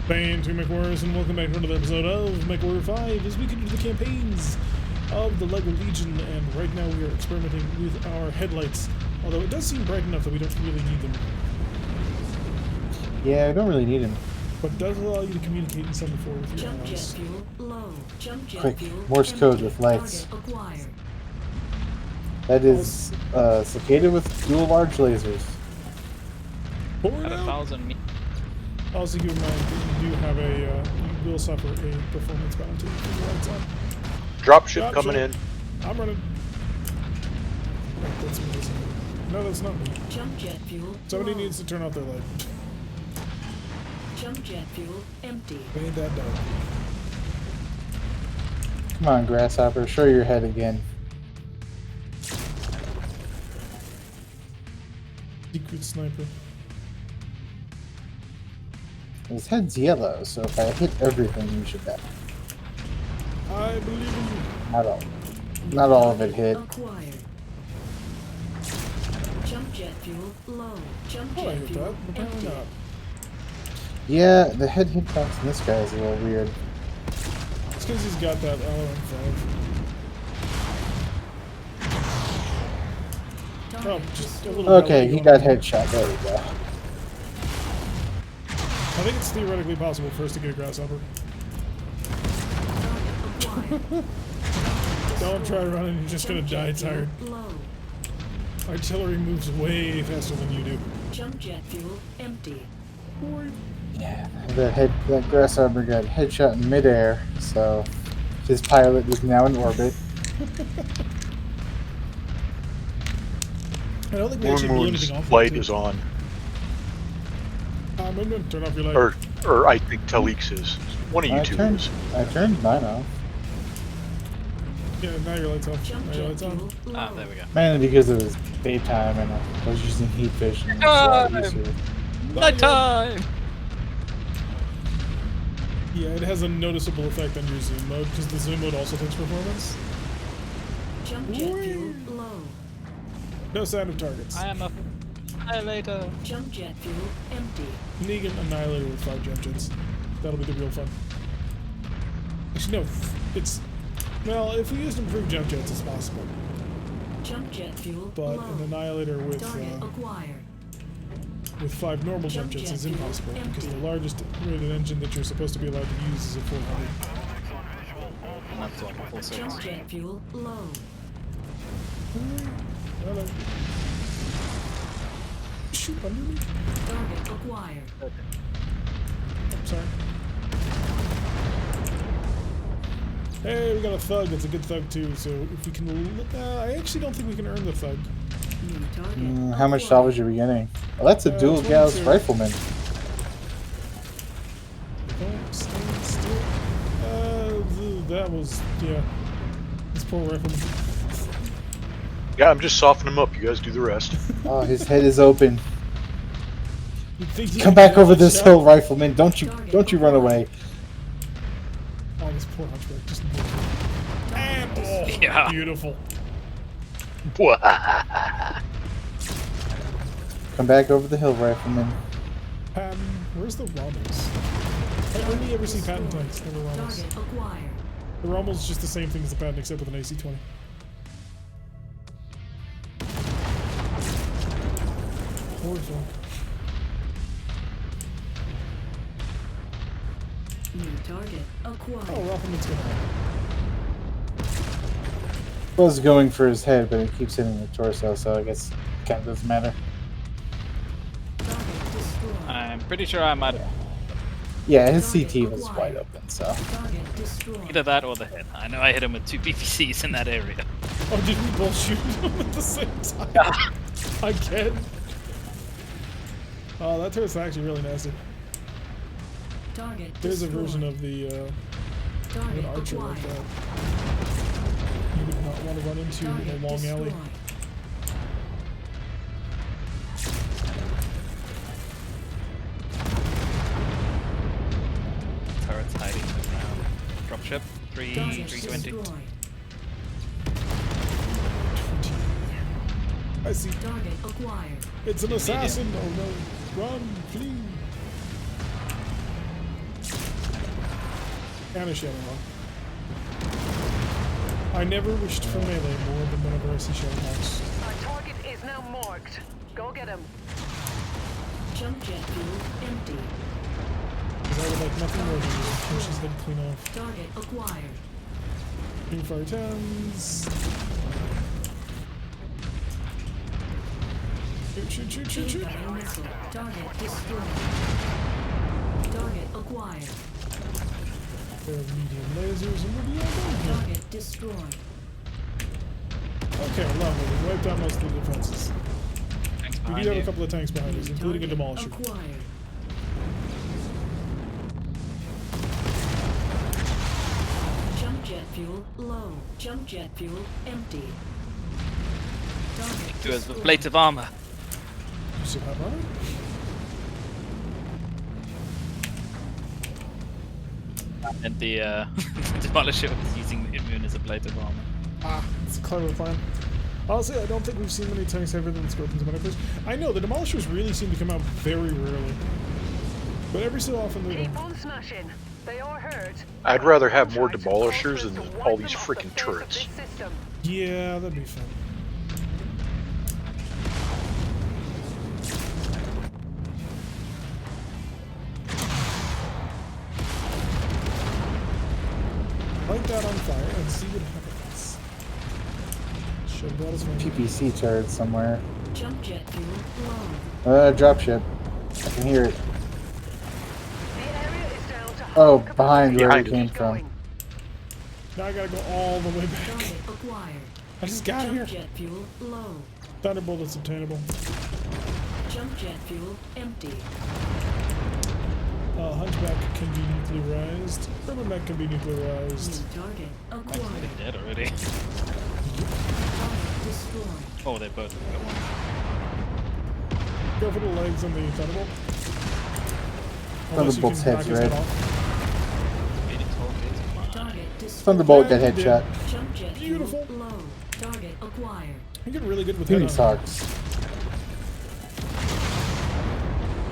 Band to MechWarriors, and welcome back to another episode of MechWarrior 5 as we continue the campaigns of the LEGO Legion, and right now we are experimenting with our headlights, although it does seem bright enough that we don't really need them. Yeah, I don't really need them. But it does allow you to communicate in 7.4 with your allies. Quick, Morse code with lights. That is cicada with dual large lasers. At 1,000 meters. Also, keep in mind that you do have you will suffer a performance bounty if your lights on. Dropship coming in. I'm running. Oh, that's me. No, that's not me. Jump jet fuel. Somebody needs to turn off their light. Jump jet fuel empty. Ain't that dumb. Come on, Grasshopper, show your head again. Secret sniper. His head's yellow, so if I hit everything, you should die. I believe in you. Not all. Not all of it hit. Acquired. Jump jet fuel low. Jump Oh, I jet hit that. fuel Apparently empty. not. Yeah, the head hitbox in this guy is a little weird. It's because he's got that LM5. Oh, just a little Okay, bit he going got on. headshot. There we go. I think it's theoretically possible for us to get a grasshopper. Don't try running, you're just gonna die tired. Low. Artillery moves way faster than you do. Jump jet fuel empty. Yeah, that grasshopper got headshot in midair, so his pilot is now in orbit. I don't think we actually blew Moon's anything off. light is on. Moon, turn off your light. Or I think Talik's is. One of you two is. I turned mine off. Yeah, now your light's off. Jump Now your jet light's fuel on. low. Ah, there we go. Mainly because it was daytime and I was using heat vision. It's a lot easier. Nighttime! Yeah, it has a noticeable effect on your zoom mode, because the zoom mode also takes performance. Jump jet fuel low. No sound of targets. I am a annihilator. Jump jet fuel empty. Negan Annihilator with 5 jump jets. That'll be the real fun. Actually, no, it's... Well, if we used improved jump jets, it's possible. Jump jet fuel But low. an Annihilator with Target acquired. 5 normal jump jets is impossible, because the largest rated engine that you're supposed to be allowed to use is a 400. That's like a full service. Jump jet fuel low. Hello. Shoot under me. Target acquired. I'm sorry. Hey, we got a thug. It's a good thug too. So if we can, I actually don't think we can earn the thug. New target. How much salvage are we getting? Well, that's a dual Gauss 22. rifleman. Don't stand still. That was This poor rifleman. Yeah, I'm just softening him up. You guys do the rest. Oh, his head is open. You'd think he Come could back get over all this shot. hill, rifleman. Don't you run away. Oh, this poor hunchback. Just and oh, Yeah. beautiful. Come back over the hill, rifleman. Patton, where's the Rommels? I only ever see Patton tanks, never Rommels. Target acquired. The Rommel's just the same thing as the Patton, except with an AC-20. Poor fuck. New target acquired. Oh, Rifleman's gonna. Was going for his head, but it keeps hitting the torso, so I guess it kind of doesn't matter. Target destroyed. I'm pretty sure I might have Yeah, his CT was wide open, so. Target destroyed. either that or the hit. I know I hit him with 2 PVCs in that area. Oh, did we both shoot him at the same time? Again? Oh, that turret's actually really nasty. Target There's a destroyed. version of the of Target an archer like acquired. that. You would not want to run into in a Target long alley. destroyed. Turrets hiding around. Dropship. Target 320. destroyed. I see. Target acquired. It's an assassin! Oh no. Run, flee! And a Shadowhawk. I never wished for melee more than whenever I see Shadowhawks. Our target is now marked. Go get him. Jump jet fuel empty. Because I would like nothing more than to finish his head clean off. Target acquired. Green fire 10s. Shoot, shoot, shoot, shoot, shoot. Fire missile. Target destroyed. Target acquired. There are medium lasers and we'll be all done here. Target destroyed. Okay, lovely. We've wiped out most of the defenses. Thanks We behind do have you. a couple of tanks behind us, including a Target demolisher. acquired. Jump jet fuel low. Jump jet fuel empty. Target Do us with destroyed. plate of armor. You still have armor? And the demolisher was using the immune as a plate of armor. Ah, it's a clever plan. Honestly, I don't think we've seen many tanks heavier than Scorpions and Mechs. I know, the demolishers really seem to come out very rarely. But every so often they Keep do. on smashing. They are hurt. I'd rather have more Try to demolishers force than us to all wipe these them off freaking the face of turrets. this system. Yeah, that'd be fun. Light that on fire and see what happens. Should have brought us one. PPC turret somewhere. Jump jet fuel low. Dropship. I can hear it. The area is down to Oh, half behind where Behind it us. came from. going. Now I gotta go all the way back. Target acquired. I just got Jump here. jet fuel low. Thunderbolt is obtainable. Jump jet fuel empty. Hunchback can be nuclearized. Urban Mech can be nuclearized. New target Mine's acquired. dead already. Target destroyed. Oh, they both got one. Go for the legs on the Thunderbolt. Unless you Thunderbolt's can knock head's his head red. off. Meaty target. Target destroyed. Thunderbolt got Yeah, you did. headshot. Jump jet Beautiful. fuel low. Target acquired. You get really good with head Phoenix on. Hawks.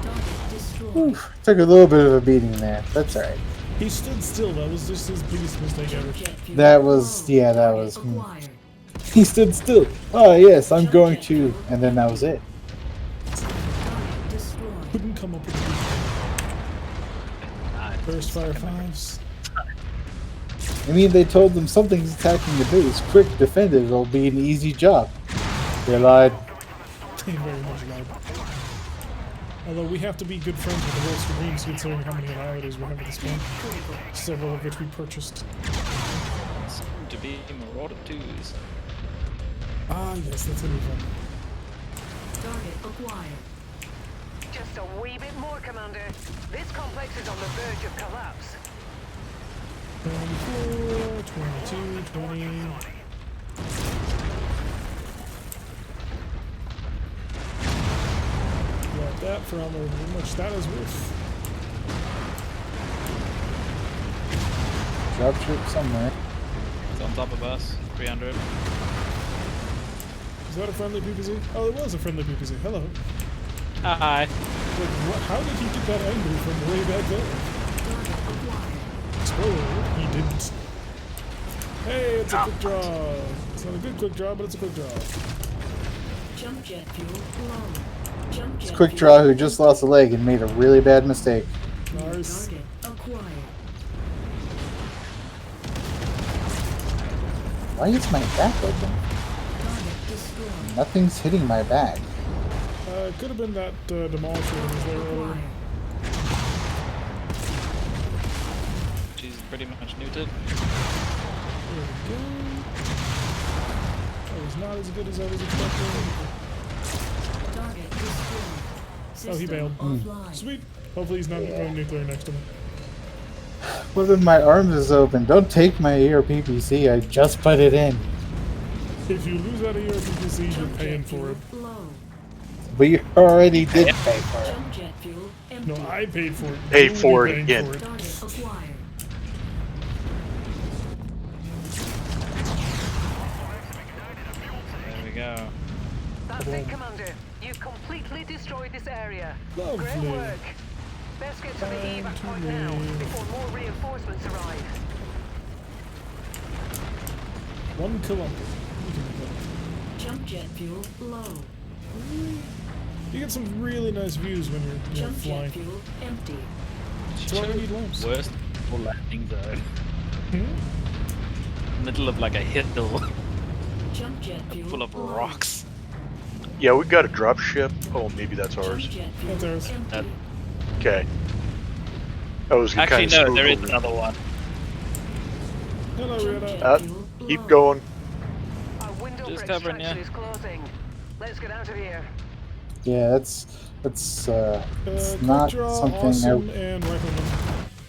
Target destroyed. Oof, took a little bit of a beating there. That's alright. He stood still. That was just his biggest mistake ever. Jump jet fuel That was- low. yeah, that Target was- acquired. He stood still. Oh yes, I'm going to, and then that was it. Target destroyed. Couldn't come up with it. Burst fire 5s. I mean, they told them something's attacking the base. Quick, defend it. It'll be an easy job. They lied. They very much lied. Although we have to be good friends with the Roast Marines considering how many annihilators we have at this point. Several of which we purchased. Soon to be Marauder 2s. Ah, yes, that's gonna be fun. Target acquired. Just a wee bit more, Commander. This complex is on the verge of collapse. 24, 22, 20. Got that for how much that is worth. Dropship somewhere. It's on top of us. 300. Is that a friendly PPC? Oh, it was a friendly PPC. Hello. Hi. Like, what, how did he get that angry from way back there? Target acquired. Spoiler alert, he didn't. Hey, it's a quick draw. It's not a good quick draw, but it's a quick draw. Jump jet fuel low. Jump jet Quick fuel draw who just lost a leg and made a really bad mistake. Nice. Target acquired. Why is my back open? Target destroyed. Nothing's hitting my back. It could have been that demolisher that was there earlier. Acquired. She's pretty much neutered. There we go. That was not as good as I was expecting. Target destroyed. Oh, he System bailed. offline. Sweet. Hopefully he's not going nuclear next to me. Well then my arms is open. Don't take my ERPPC. I just put it in. If you lose out of your PPC, you're Jump paying jet for it. fuel low. We already did pay for it. Jump jet fuel empty. No, I paid for it. Paid You for will be it paying again. for it. Target acquired. There we go. That's it, Commander. You've completely destroyed this area. Lovely. Great work. Best get to the evac point now, before more reinforcements arrive. 1 kilometer. We can make that. Jump jet fuel low. You get some really nice views when you're Jump flying. jet fuel empty. That's why we need lamps. Worst landing zone. Hmm? Middle of like a hill Jump jet fuel full of low. rocks. Yeah, we got a drop ship. Oh, maybe that's Jump ours. jet fuel That's ours. empty. Okay. I was Actually, kind of no, there is another one. Hello, Jump Rita. jet Uh, fuel Keep low. going. Our window Just for covering extraction ya. is closing. Let's get out of here. Yeah, that's it's Quick not draw, something awesome, and rifleman.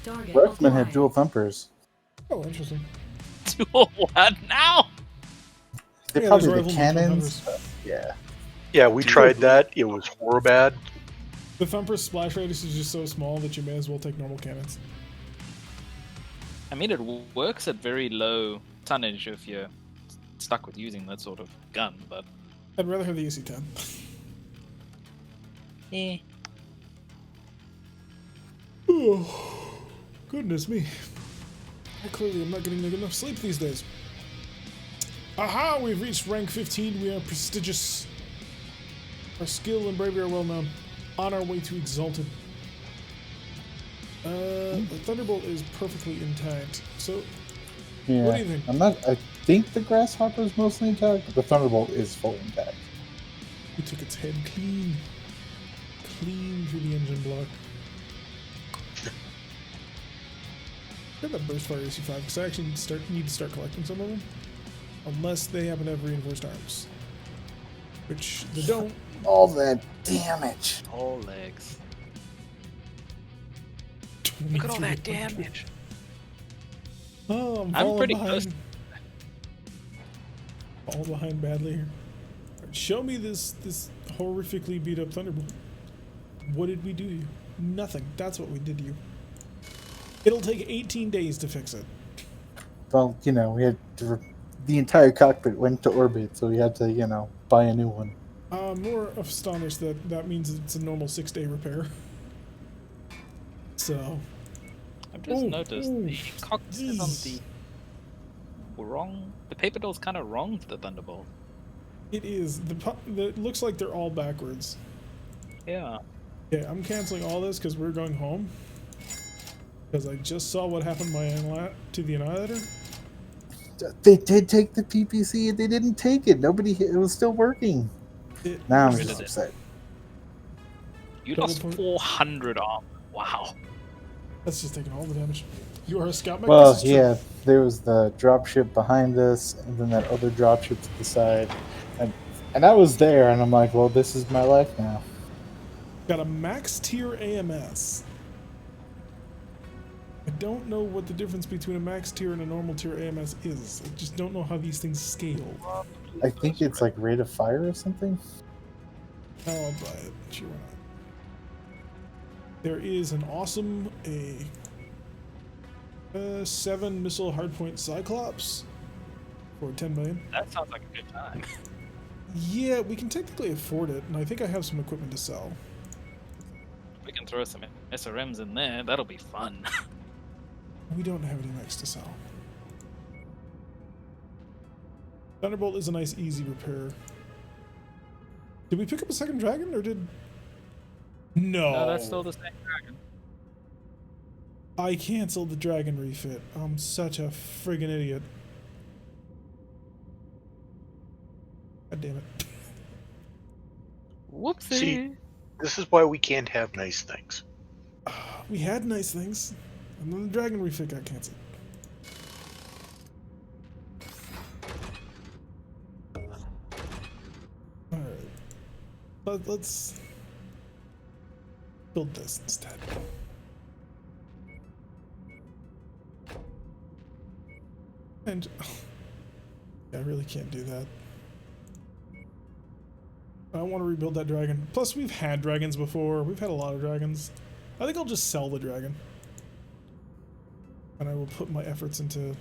Target Riflemen have acquired. dual thumpers. Oh, interesting. What now? They're Yeah, probably there's the riflemen cannons. thumpers. But yeah. Yeah, we tried that. It was horrible bad. The thumper's splash radius is just so small that you may as well take normal cannons. I mean, it works at very low tonnage if you're stuck with using that sort of gun, but I'd rather have the AC-10. eh. Oh, goodness me. I clearly am not getting enough sleep these days. Aha! We've reached rank 15. We are prestigious. Our skill and bravery are well known. On our way to Exalted. The Thunderbolt is perfectly intact. So, Yeah. what do you think? I think the Grasshopper is mostly intact, but the Thunderbolt is fully intact. We took its head clean. Clean through the engine block. Get that burst fire AC-5 because I actually need to start collecting some of them. Unless they happen to have reinforced arms. Which they don't. All that damage. All legs. 23 Look at all that hundred. damage. Oh, I'm I'm falling pretty behind. close. Fall behind badly here. Alright, show me this horrifically beat up Thunderbolt. What did we do to you? Nothing. That's what we did to you. It'll take 18 days to fix it. Well, we had the entire cockpit went to orbit, so we had to, buy a new one. I'm more astonished that means it's a normal 6-day repair. So. I've just noticed ooh, the cockpit is on jeez. the wrong. The paper door's kind of wrong for the Thunderbolt. It is. It looks like they're all backwards. Yeah. Okay, I'm canceling all this because we're going home. Because I just saw what happened to the Annihilator. They did take the PPC and they didn't take it. It was still working. Now I'm Really just did. upset. You Double lost point. 400 armor. Wow. That's just taking all the damage. You are a scout mech? Well, This is true. yeah, there was the dropship behind us, and then that other dropship to the side, and I was there, and I'm like, well, this is my life now. Got a max tier AMS. I don't know what the difference between a max tier and a normal tier AMS is. I just don't know how these things scale. I think it's like rate of fire or something. I'll buy it. Sure, why not? There is an awesome 7 missile hardpoint Cyclops for 10 million. That sounds like a good time. Yeah, we can technically afford it, and I think I have some equipment to sell. We can throw some SRMs in there. That'll be fun. We don't have any mechs to sell. Thunderbolt is a nice, easy repair. Did we pick up a second dragon, or did... No. No, that's still the same dragon. I canceled the dragon refit. I'm such a friggin' idiot. God damn it. Whoopsie. See, this is why we can't have nice things. We had nice things, and then the dragon refit got canceled. Alright. Let's build this instead. And I really can't do that. I don't want to rebuild that dragon. Plus, we've had dragons before. We've had a lot of dragons. I think I'll just sell the dragon. And I will put my efforts into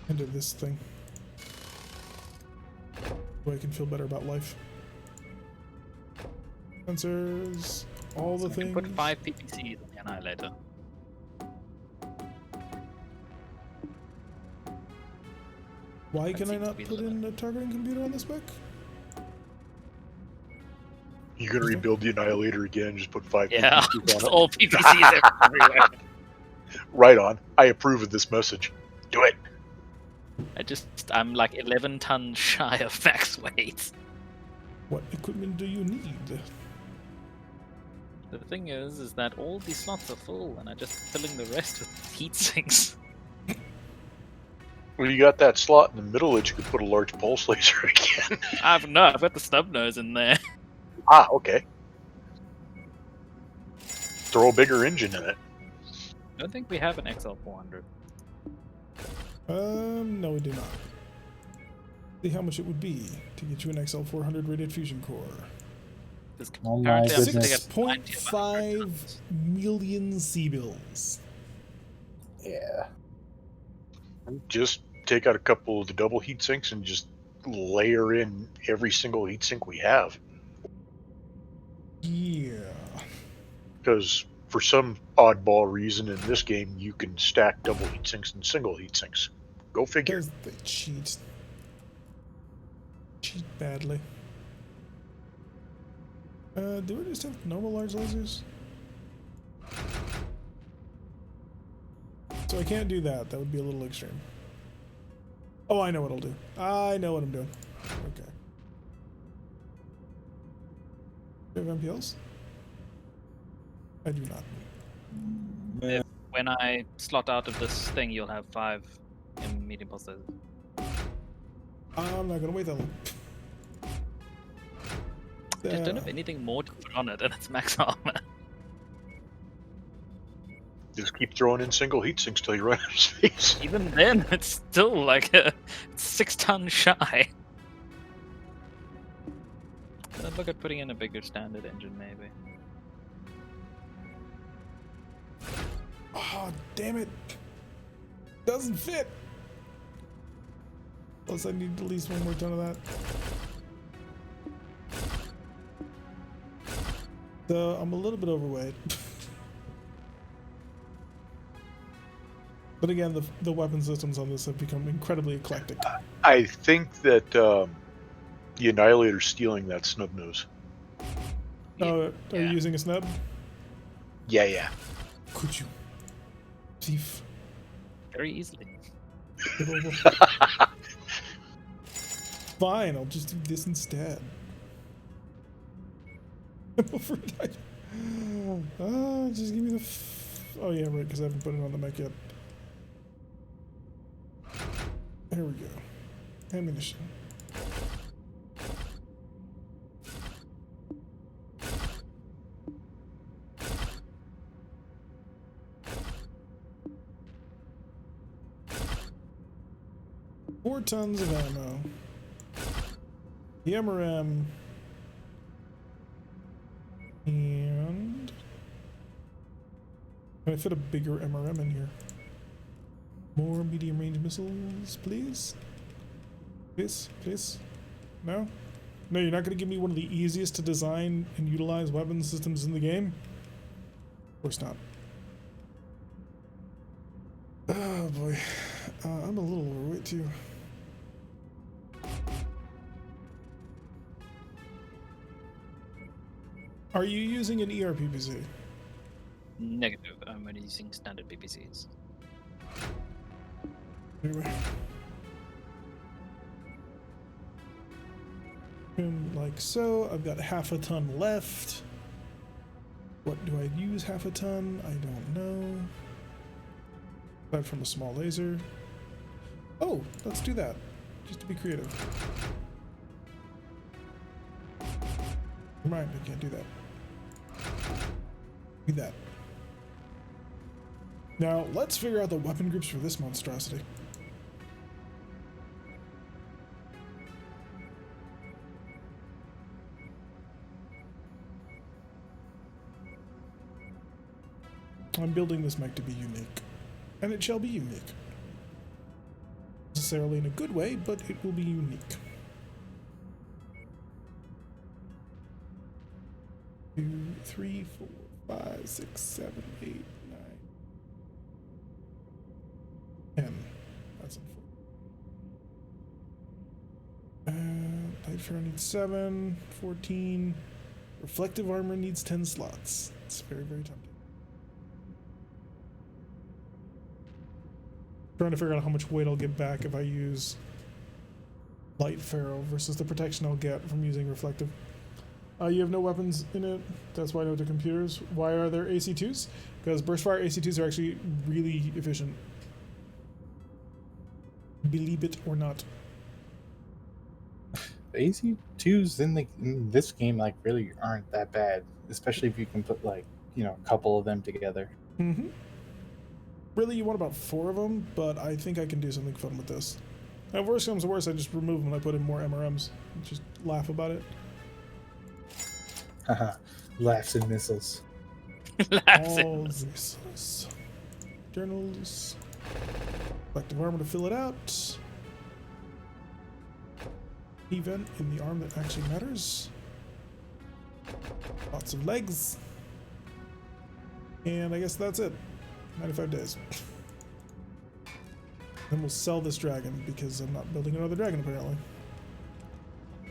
this thing. So I can feel better about life. Sensors, all the I can things. put 5 PPCs on the annihilator. Why That can I seems to not be the put limit. in a targeting computer on this mech? You can rebuild the Annihilator again, just put 5 Yeah, PPCs just on it. all PPCs everywhere. Right on. I approve of this message. Do it. I'm like 11 tons shy of max weight. What equipment do you need? The thing is that all these slots are full, and I'm just filling the rest with heat sinks. Well, you got that slot in the middle that you could put a large pulse laser again. I've got the stub nose in there. Ah, okay. Throw a bigger engine in it. I don't think we have an XL400. No, we do not. See how much it would be to get you an XL400 rated fusion core. Because Oh my currently I'm sitting goodness. at 90 of 100 6.5 tons. million C-bills. Yeah. Just take out a couple of the double heat sinks and just layer in every single heat sink we have. Yeah. Because for some oddball reason in this game, you can stack double heat sinks and single heat sinks. Go figure. Because they cheat. Cheat badly. Do we just have normal large lasers? So I can't do that. That would be a little extreme. Oh, I know what I'll do. I know what I'm doing. Okay. Do you have MPLs? I do not. When I slot out of this thing, you'll have 5 in medium pulse lasers. I'm not gonna wait that long. Just don't have anything more to put on it, and it's max armor. Just keep throwing in single heat sinks till you run out of space. Even then, it's still like a 6 ton shy. I'd look at putting in a bigger standard engine, maybe. Oh, damn it. Doesn't fit. Plus, I need at least one more ton of that. So, I'm a little bit overweight. But again, the weapon systems on this have become incredibly eclectic. I think that the Annihilator's stealing that snub nose. Oh, are you using a snub? Yeah. Could you? Thief. Very easily. Fine, I'll just do this instead. Just give me the. Oh yeah, right, because I haven't put it on the mech yet. There we go. Ammunition. Four tons of ammo. The MRM. And can I fit a bigger MRM in here? More medium range missiles, please? Please? No? No, you're not going to give me one of the easiest to design and utilize weapon systems in the game? Of course not. Oh boy. I'm a little overweight too. Are you using an ERPPC? Negative. I'm only using standard PPCs. Anyway. And like so, I've got half a ton left. What do I use half a ton? I don't know. Aside from a small laser. Oh, let's do that. Just to be creative. Never mind, I can't do that. Do that. Now, let's figure out the weapon groups for this monstrosity. I'm building this mech to be unique, and it shall be unique. Not necessarily in a good way, but it will be unique. 3, 4, 5, 6, 7, 8, 9, 10. That's unfortunate. Light Pharaoh needs 7, 14. Reflective armor needs 10 slots. It's very, very tempting. Trying to figure out how much weight I'll get back if I use Light Pharaoh versus the protection I'll get from using Reflective. You have no weapons in it. That's why I know the computers. Why are there AC2s? Because burstfire AC2s are actually really efficient. Believe it or not. The AC2s in this game like really aren't that bad, especially if you can put like, you know, a couple of them together. Mm-hmm. Really, you want about 4 of them, but I think I can do something fun with this. And if worse comes to worse, I just remove them and I put in more MRMs. Just laugh about it. Haha, laughs and missiles. All missiles. Journals. Reflective armor to fill it out. Event in the arm that actually matters. Lots of legs. And I guess that's it. 95 days. Then we'll sell this dragon because I'm not building another dragon apparently.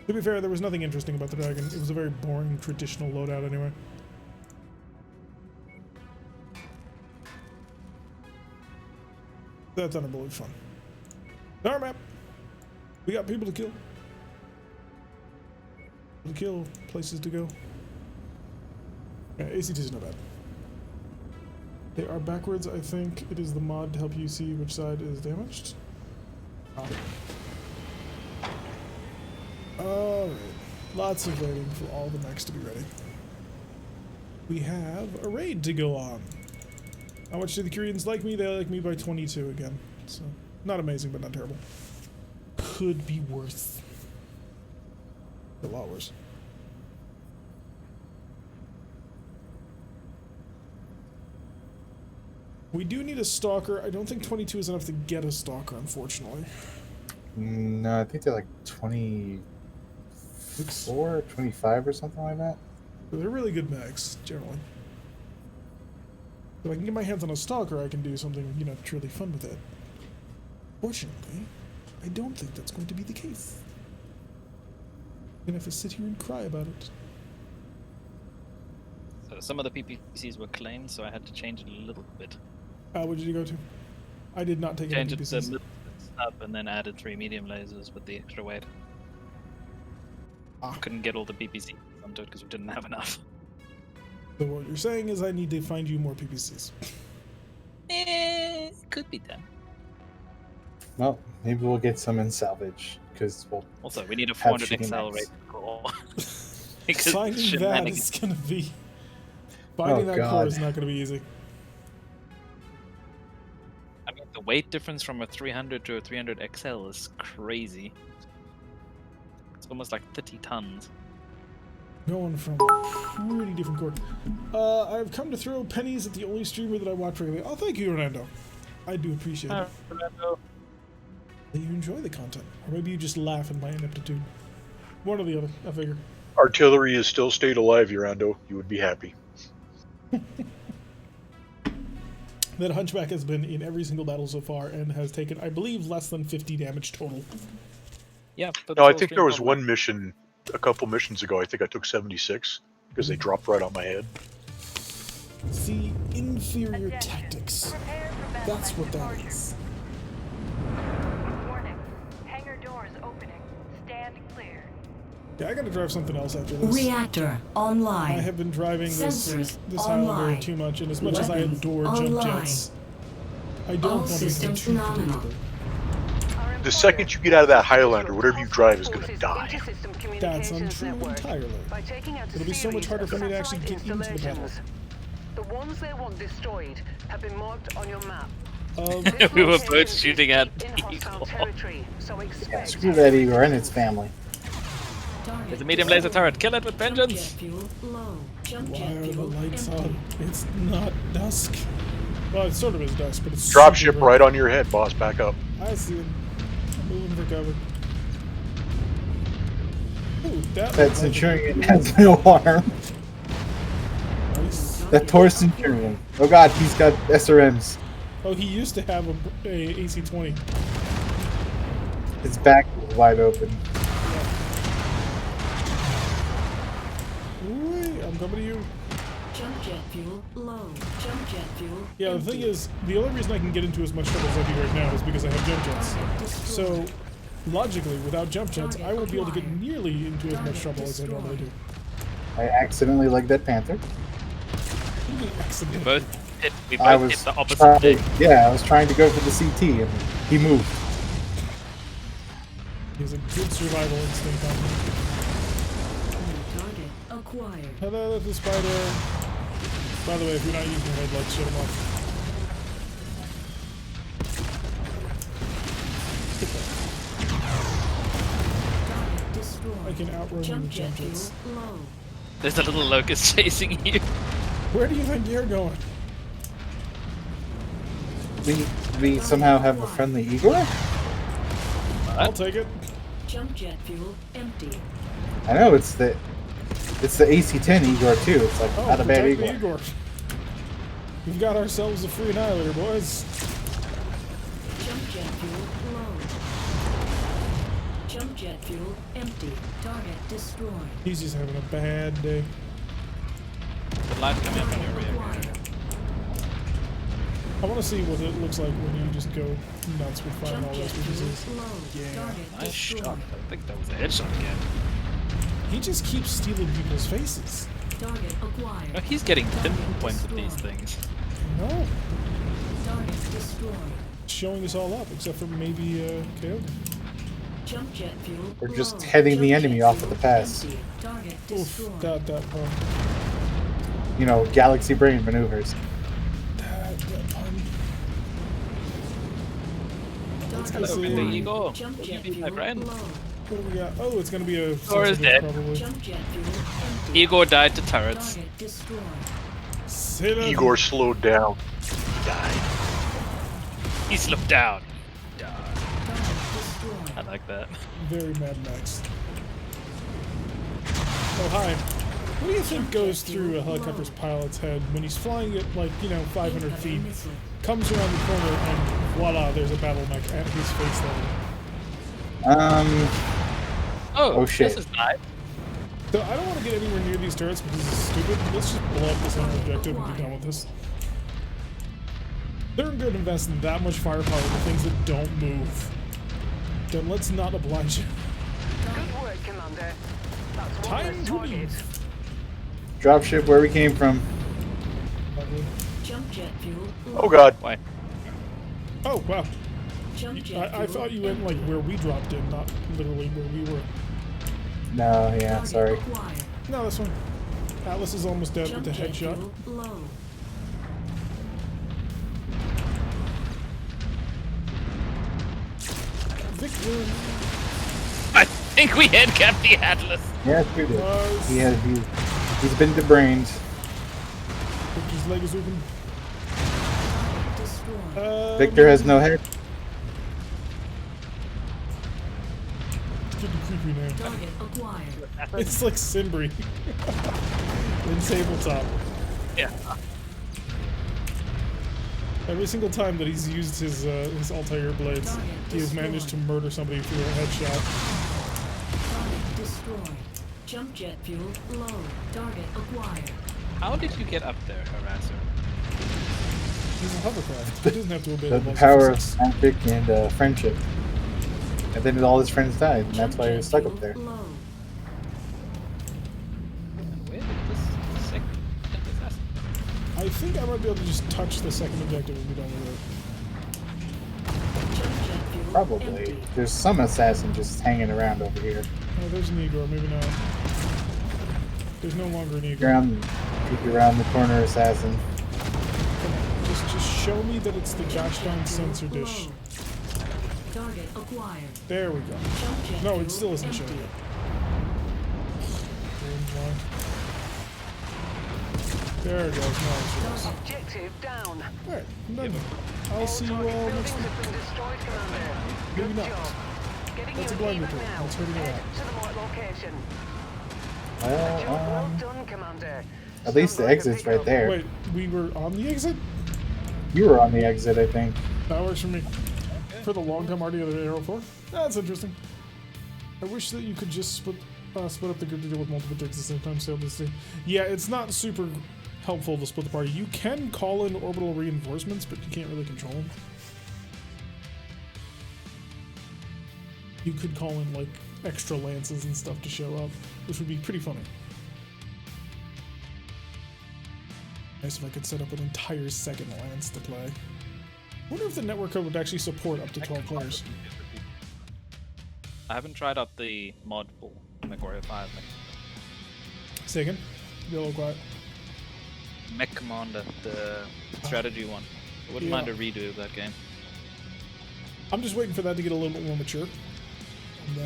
To be fair, there was nothing interesting about the dragon. It was a very boring traditional loadout anyway. That's unbelievably fun. Our map. We got people to kill. Places to go. Yeah, ACT is not bad. They are backwards, I think. It is the mod to help you see which side is damaged. Alright. Lots of waiting for all the mechs to be ready. We have a raid to go on. How much do the Koreans like me? They like me by 22 again. So, not amazing, but not terrible. Could be worse. A lot worse. We do need a stalker. I don't think 22 is enough to get a stalker, unfortunately. No, I think they're like 24, 25 or something like that. But they're really good mechs, generally. If I can get my hands on a stalker, I can do something, you know, truly fun with it. Fortunately, I don't think that's going to be the case. I'm gonna have to sit here and cry about it. So some of the PPCs were claimed, so I had to change it a little bit. What did you go to? I did not take any Changed it to PPCs. middle up and then added 3 medium lasers with the extra weight. Couldn't get all the PPCs onto it because we didn't have enough. So what you're saying is I need to find you more PPCs. It could be done. Well, maybe we'll get some in salvage because we'll Also, we need a have 400 shitty XL mechs. rate core. Because Finding that shenanigans. is gonna be... Finding that core God. is not gonna be easy. I mean, the weight difference from a 300 to a 300 XL is crazy. It's almost like 30 tons. Going from a pretty different core. I've come to throw pennies at the only streamer that I watch regularly. Oh, thank you, Orlando. I do appreciate it. Orlando. That you enjoy the content. Or maybe you just laugh at my ineptitude. One or the other, I figure. Artillery is still stayed alive, Urando. You would be happy. That Hunchback has been in every single battle so far and has taken, I believe, less than 50 damage total. Yeah, but No, I it's all think there was stream one mission a couple missions ago. I think I took 76 because they dropped right on my head. See, inferior tactics. Prepare for battle That's what that departure. is. Warning. Hangar doors opening. Stand clear. Yeah, I gotta drive something else after this. Reactor online. I have been driving Sensors this Highlander online. too much, and as much as I Weapons adore jump online. jets, I don't All want to become systems too nominal. predictable. The second you get out of that Highlander, whatever you drive is going to die. That's untrue entirely. It'll be so much harder for me to actually get into the battle. The ones they want destroyed have been marked on your map. Of We were This both location shooting is at deep in hostile people. territory, so expect screw that Igor and its family. There's a medium laser turret. Kill it with Jump jet vengeance. fuel low. Jump why jet are the fuel lights empty. on? It's not dusk. Well, it sort of is dusk, but it's Drop super ship bright. right on your head, boss. Back up. I see him. I'm moving for cover. Ooh, that That's looks like ensuring a it good has no harm. That Torsten German. Oh god, he's got SRMs. Oh, he used to have a AC-20. His back was wide open. Ooh, I'm coming to you. Jump jet fuel low. Jump jet fuel. Yeah, the thing is, the only reason I can get into as much trouble as I do right now is because I have jump jets. So, logically, without jump jets, I won't be able to get nearly into as much trouble as I normally do. I accidentally legged that Panther. We Accident. both hit the opposite trying, thing. yeah, I was trying to go for the CT and he moved. He has a good survival instinct on him. Target acquired. Hello, little spider. By the way, if you're not using headlights, shut them off. Target destroyed. I can outrun you Jump with jet jump fuel jets. low. There's a little locust chasing you. Where do you think you're going? We somehow have a friendly Igor? I'll take it. Jump jet fuel empty. I know it's the AC-10 Igor too. It's like Oh, not a bad protect the Igor. Igor. We've got ourselves a free annihilator, boys. Jump jet fuel low. Jump jet fuel empty. Target destroyed. He's just having a bad day. The light coming up in your rear. Acquired. I want to see what it looks like when you just go nuts with firing Jump all jet those weaknesses. fuel low. Yeah. Target Nice shot. destroyed. I think that was a headshot again. He just keeps stealing people's faces. Target acquired. No, he's getting pinpoints with these things. No, Target destroyed. showing us all up, except for maybe Coyote. Jump jet fuel. We're just low. heading the Jump enemy jet off at fuel the pass. empty. Target Oof, destroyed. that pun. You know, galaxy brain maneuvers. That pun. Target Hello, acquired. Mr. Igor. Jump Will you jet be my fuel friend? low. What do we got? Oh, it's gonna be a. Or is sensitive, dead. Probably. Jump jet fuel empty. Igor died to turrets. Target destroyed. Say that- Igor slowed down. He died. He slipped down. Target destroyed. I like that. Very Mad Max. Oh, hi. What do you think goes through a helicopter's pilot's head when he's flying at, like, 500 feet, Incoming missile. comes around the corner, and voila, there's a battle mech at his face level? Oh, shit. This is nice. So I don't want to get anywhere near these turrets because this is stupid. Let's just blow up this enemy objective and be done with this. They're going to invest in that much firepower for things that don't move. Then let's not oblige you. Good work, Commander. That's one Time less to target. leave. Dropship where we came from. Jump jet fuel low. Oh god. Why? Oh, wow. Jump jet I fuel thought you went, like, empty. where we dropped in, not literally where we were. No, yeah, Target sorry. acquired. No, this one. Atlas is almost dead Jump with the jet headshot. fuel low. Victor. I think we headcapped the Atlas. Yes, we did. Nice. He's been debrained. Victor's leg is open. Target destroyed. Victor has no head. It's getting creepy now. Target acquired. It's like Simbri in Tabletop. Yeah. Every single time that he's used his Altair blades, Target he has managed to murder somebody through a headshot. Target destroyed. Jump jet fuel low. Target acquired. How did you get up there, Harasser? He's a hovercraft. He doesn't have to obey The the laws power of of physics. magic and friendship. And then all his friends died, and that's Jump why he jet was stuck fuel up there. Low. Where did this second assassin? I think I might be able to just touch the second objective and be done with it. Jump jet fuel Probably. empty. There's some assassin just hanging around over here. Oh, there's an Igor. Maybe not. There's no longer an Igor. Peek around the corner assassin. Come on, just show me that it's the gosh darn sensor dish. Low. Target acquired. There we go. Jump jet No, fuel it still isn't showing empty. it. There it goes. Now it shows. Objective down. Alright, done. I'll see you all Target next buildings week. have been destroyed, Commander. Maybe Good not. job. Getting That's you a blind evac report. now. That's hurting a Head lot. to the marked location. Well, Job well done, Commander. At least the exit's right there. Wait, we were on the exit? You were on the exit, I think. That works for me. For the long-time RD of the Arrow 4? That's interesting. I wish that you could just split up the group to deal with multiple digs at the same time. So yeah, it's not super helpful to split the party. You can call in orbital reinforcements, but you can't really control them. You could call in like extra lances and stuff to show up, which would be pretty funny. Nice if I could set up an entire second lance to play. I wonder if the network code would actually support up to 12 players. I haven't tried out the mod for MechWarrior 5. Say again? Be a little quiet. Mech Commander, the strategy one. I wouldn't mind a redo of that game. I'm just waiting for that to get a little bit more mature. And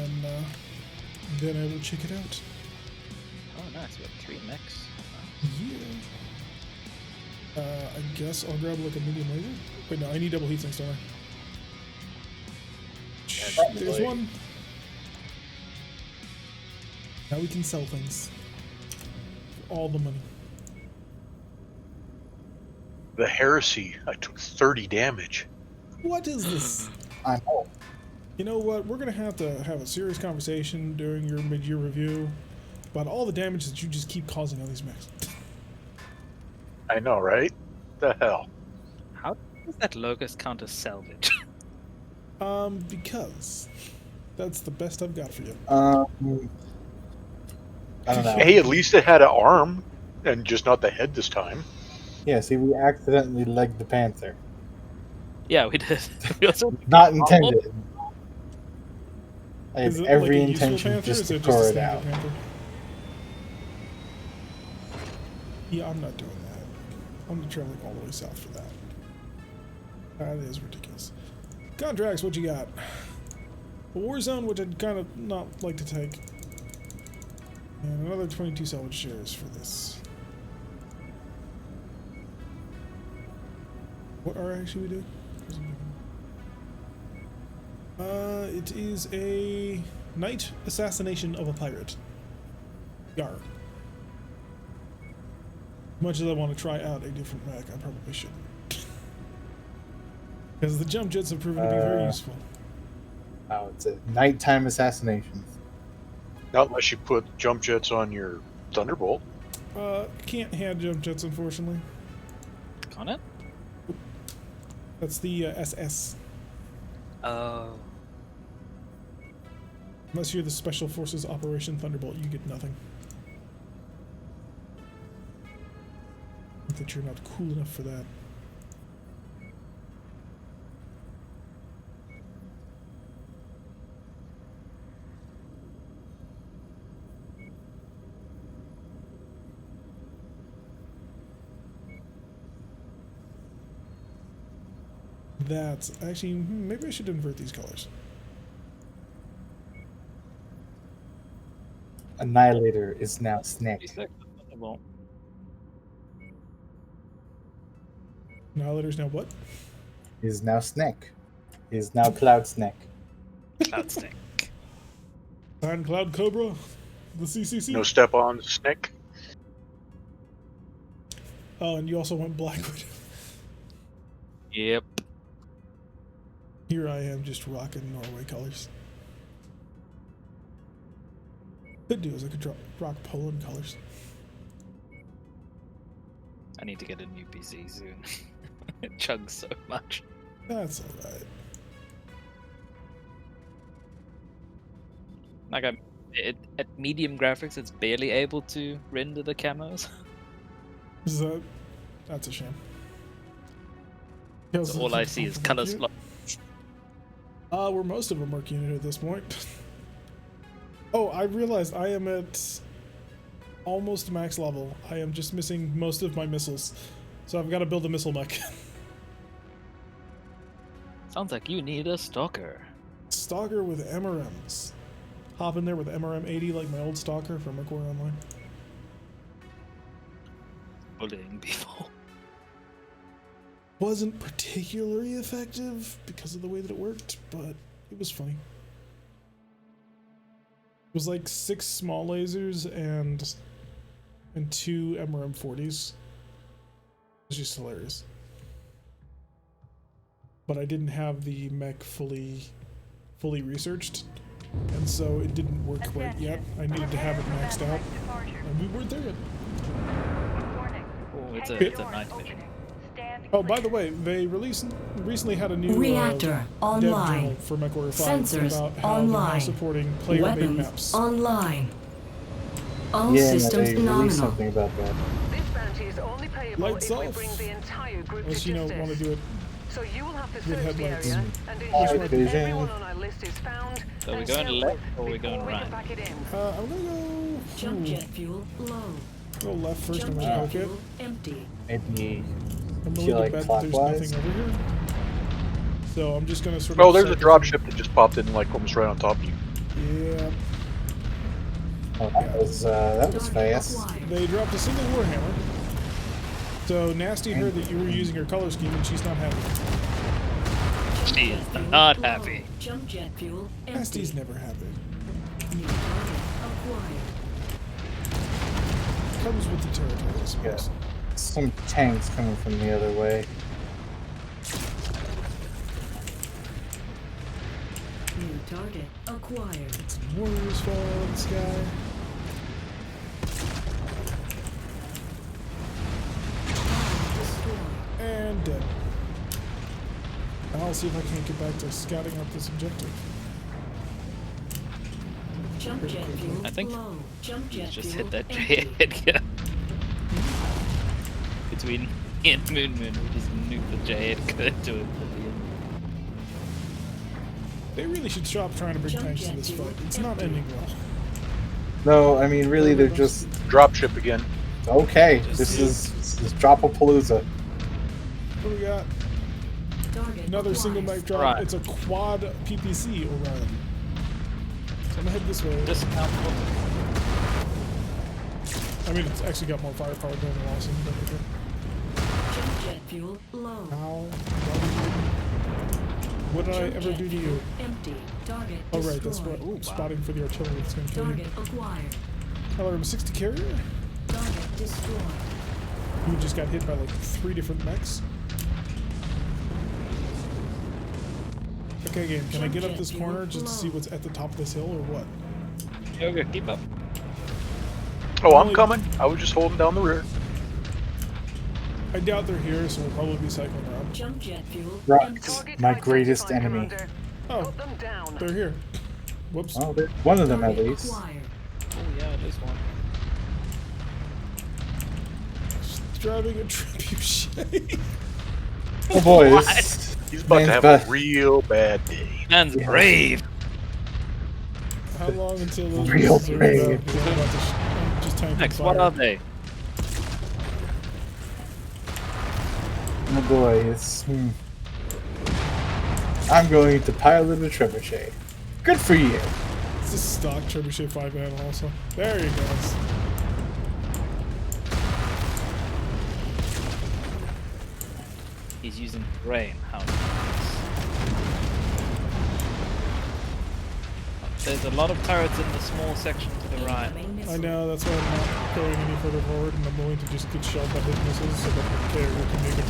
then I will check it out. Oh, nice. We have 3 mechs. Yeah. I guess I'll grab like a medium laser. Wait, no, I need double heat sinks, don't I? Yeah, there's one. Now we can sell things. For all the money. The heresy. I took 30 damage. What is this? I know. You know what? We're gonna have to have a serious conversation during your mid-year review about all the damage that you just keep causing on these mechs. I know, right? The hell. How does that locust count as salvage? Because that's the best I've got for you. I don't know. Hey, at least it had an arm, and just not the head this time. Yeah, see, we accidentally legged the panther. Yeah, we did. We also Not intended. I Is have it every like a useful intention panther, or just is to it throw a it standard out. panther? Yeah, I'm not doing that. I'm traveling all the way south for that. That is ridiculous. Contracts, what you got? A war zone, which I'd kind of not like to take. And another 22 salvage shares for this. What are actually we do? It is a night assassination of a pirate. Yar. Much as I want to try out a different mech, I probably shouldn't. Because the jump jets have proven to be very useful. Oh, it's a nighttime assassination. Not unless you put jump jets on your Thunderbolt. Can't hand jump jets, unfortunately. on it. That's the SS. Oh. Unless you're the Special Forces Operation Thunderbolt, you get nothing. That you're not cool enough for that. That's actually, maybe I should invert these colors. Annihilator is now Snake. Annihilator's now what? Is now Snake. Is now Cloud Snake. Cloud Snake. Sign Cloud Cobra, the CCC. No step on Snick. Oh, and you also went Blackwood. Yep. Here I am just rocking Norway colors. Could do is I could rock Poland colors. I need to get a new PC soon. It chugs so much. That's alright. Like at medium graphics, it's barely able to render the camos. That's a shame. So all I see is color slot. Where most of them work unit at this point. Oh, I realized I am at almost max level. I am just missing most of my missiles. So I've got to build a missile mech. Sounds like you need a stalker. Stalker with MRMs. Hop in there with MRM 80 like my old stalker from MechWarrior Online. Bullying people. Wasn't particularly effective because of the way that it worked, but it was funny. It was like 6 small lasers and and 2 MRM40s. It's just hilarious. But I didn't have the mech fully researched, and so it didn't work quite yet. I needed to have it maxed out, and we weren't there yet. Oh, it's a night mission. Oh, by the way, they recently had a new Reactor dev online. journal for MechWarrior 5 Sensors about how they're now online. supporting player-made Weapons maps. online. All Yeah, systems they released nominal. something about that. This bounty is only payable Lights if we off. bring the entire group Unless to you justice. want to do it. So you will have to with search the headlights. area and Night ensure that vision. everyone on our list is found. So we're and going dealt left with or we're before going we can right? pack it in. I'm gonna Jump go. jet fuel low. Go left first. Jump I'm jet gonna hook it. fuel empty. Maybe I'm feel willing to like bet that there's clockwise? nothing over here. So I'm just gonna sort of. Oh, there's a cycle drop through. ship that just popped in, like almost right on top of you. Yeah. oh, that was Target fast. acquired. They dropped a single warhammer. So Nasty heard that you were using her color scheme, and she's not happy. She is Fuel not low. happy. Jump jet fuel empty. Nasty's never happy. New target acquired. Comes with the territory, I suppose. Some tanks coming from the other way. New target acquired. Some warriors fall out of the sky. Destroy. And dead. I'll see if I can't get back to scouting out this objective. Jump jet fuel I think low. Jump jet Just fuel hit that empty. J-head. Between me and Moon, we just nuke the J-head to it at the end. They really should stop trying to bring Jump tanks to jet this fuel fight. It's not empty. ending well. No, I mean really, they're just Drop ship again. okay. Just This do- is Dropapalooza. What do we got? Target Another acquired. single mech drop. Right. It's a quad PPC Orion. So I'm gonna head this way. Discount. I mean, it's actually got more firepower than the Lawson. But okay. Jump jet fuel low. How? What did I Jump ever jet do to fuel you? Empty. Target Oh right, that's destroyed. what. Ooh, spotting for the artillery. It's gonna kill you. Target acquired. LRM 60 carrier. Target destroyed. You just got hit by like 3 different mechs. Okay, game. Can I get up this corner just to see what's at the top of this hill or what? Yoga, keep up. Oh, I'm coming. I was just holding down the rear. I doubt they're here, so we'll probably be cycling around. Jump jet fuel Right. empty. Target My greatest identified, enemy. Commander. Oh, Put them down. they're here. Whoops. Oh, there's one of them at Target least. acquired. Oh yeah, this one. Driving a trebuchet. Oh boy, What? this He's about to man's have bad. a real bad day. Man's brave. How long until those Real missiles are brave. out? Because I'm about to I'm just tanking Next, fire. what are they? Oh boy, it's. I'm going to pilot a trebuchet. Good for you. It's a stock trebuchet 5-man also. There he goes. He's using brain. How nice. There's a lot of turrets in the small section to the right. Incoming I missile. know, that's why I'm not going any further forward, and I'm willing to just get shelled by his missiles so that the carrier can make it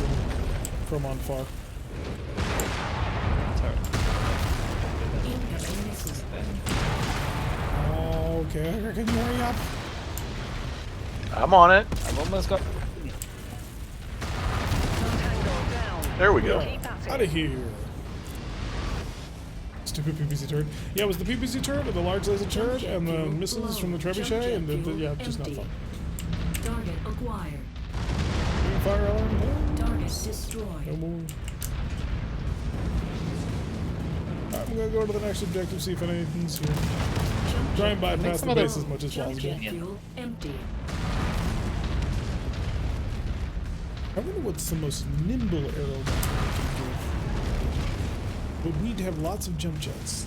from on far. Turret. Incoming missile. Okay, can you hurry up? I'm on it. I've almost got. Tango down. There we go. Keep at it. Out of here. Stupid PPC turret. Yeah, it was the PPC turret with the large laser turret and the missiles from the trebuchet, and yeah, just not fun. Target acquired. Fire alarm down. Target destroyed. No more. I'm gonna go to the next objective, see if anything's here. Jump Try and jet bypass some the of the- base as much as Jump possible. jet fuel empty. I wonder what's the most nimble arrow that we can give. But we'd have lots of jump jets.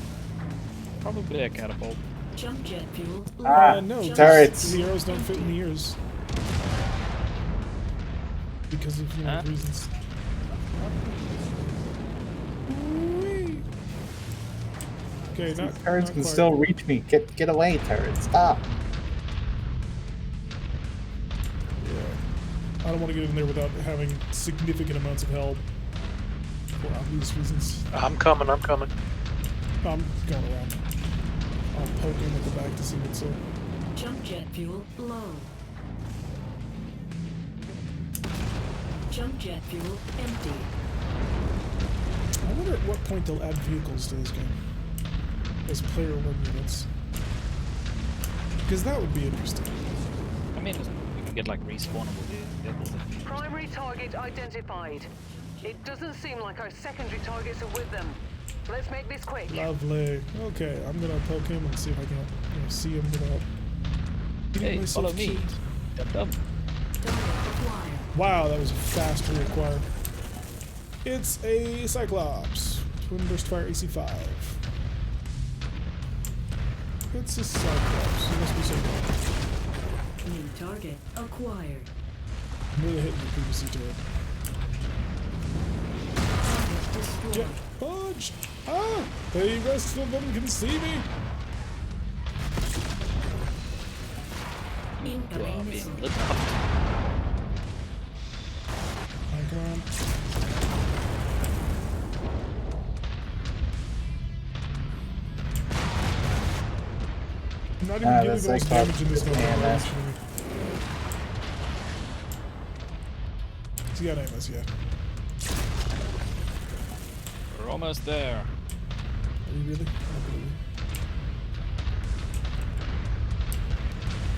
Probably a catapult. Jump jet fuel Ah, low. No, Jump turrets. the arrows don't fit in the ears. Because of, Huh? reasons. Whee! Okay, not Turrets not can quite. still reach me. Get away, turret. Stop. don't want to get in there without having significant amounts of help. For obvious reasons. I'm coming. I'm going around. I'll poke him at the back to see what's up. Jump jet fuel low. Jump jet fuel empty. I wonder at what point they'll add vehicles to this game. As player run units. Because that would be interesting. I mean, you can get like respawnable vehicles. Primary target identified. It doesn't seem like our secondary targets are with them. Let's make this quick. Lovely. Okay, I'm gonna poke him and see if I can see him without getting Hey, myself follow me. killed. Dum-dum. Target acquired. Wow, that was a fast reacquire. It's a Cyclops. Twin burst fire AC5. It's a Cyclops. It must be Cyclops. New target acquired. I'm really hitting the PVC turret. Target destroyed. Get punched! Ah! The rest of them can see me! You are Incoming being missile. lit up. Alright, come on. I'm not even getting that's the most Cyclops damage in this with game. AMS. He's got AMS, yeah. We're almost there. Are you really? I don't believe you.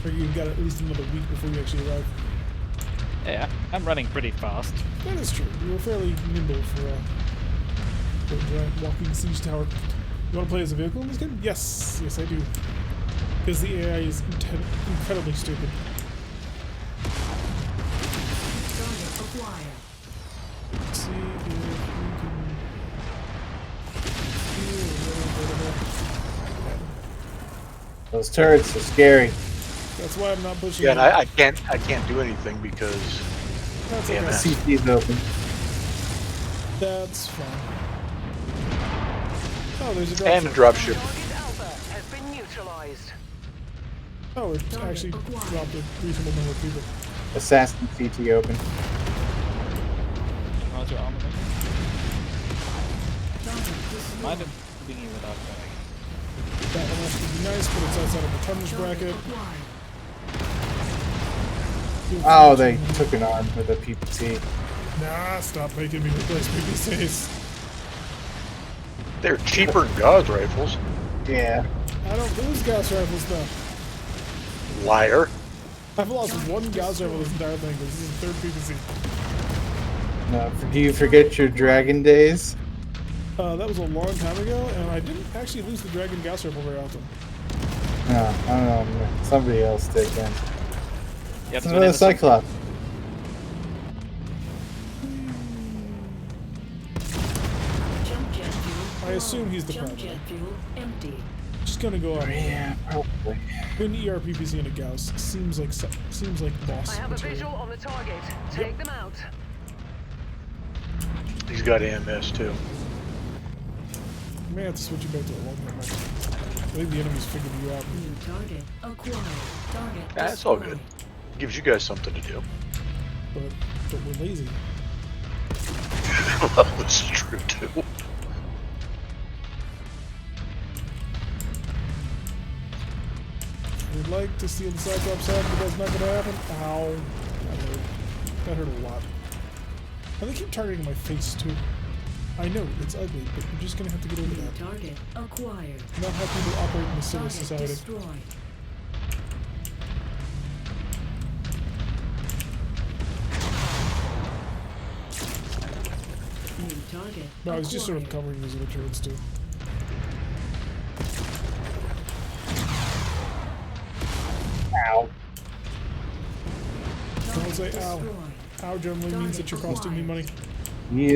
Figure you've got at least another week before you actually arrive. Yeah, I'm running pretty fast. That is true. You were fairly nimble for a giant walking siege tower. You want to play as a vehicle in this game? Yes. Yes, I do. Because the AI is incredibly stupid. Target acquired. Let's see if we can... Those turrets are scary. That's why I'm not pushing. Yeah, and it. I can't do anything because That's damn okay. it. CT's open. That's fine. Oh, there's a dropship. and a dropship. Target Alpha has been neutralized. Oh, it actually dropped a reasonable number of people. Assassin CT open. How's your armor? Target destroyed. Mind him being you without going. That one has to be nice, but it's outside of the tonnage Target bracket. acquired. Oh, they took an arm with a PPT. Nah, stop making me replace PPCs. They're cheaper than Gauss rifles. Yeah. I don't lose Gauss rifles though. Liar. I've lost one Gauss rifle this entire thing. This is the third PPC. No, do you forget your dragon days? That was a long time ago, and I didn't actually lose the Dragon Gauss rifle very often. No, I don't know. Somebody else did then. Yeah, It's another Cyclops. Jump jet fuel. I assume he's the Jump primary. jet fuel empty. Just gonna go on. Yeah, probably. An ERPPC and a Gauss seems like boss I have a material. visual on the target. Take them out. He's got AMS too. You may have to switch you back to a long gun rifle. I think the enemy's figured you out. New target acquired. Target That's all destroyed. good. Gives you guys something to do. But we're lazy. Well, this is true too. We'd like to see the Cyclops head, but that's not gonna happen. Ow. That hurt a lot. And they keep targeting my face too. I know, it's ugly, but we're just gonna have to get over New that. target acquired. Not how people operate in a civil Target society. destroyed. New target No, I was just sort of acquired. covering these other turrets too. Ow. Don't say Target ow. destroyed. Ow generally means that you're costing me money. He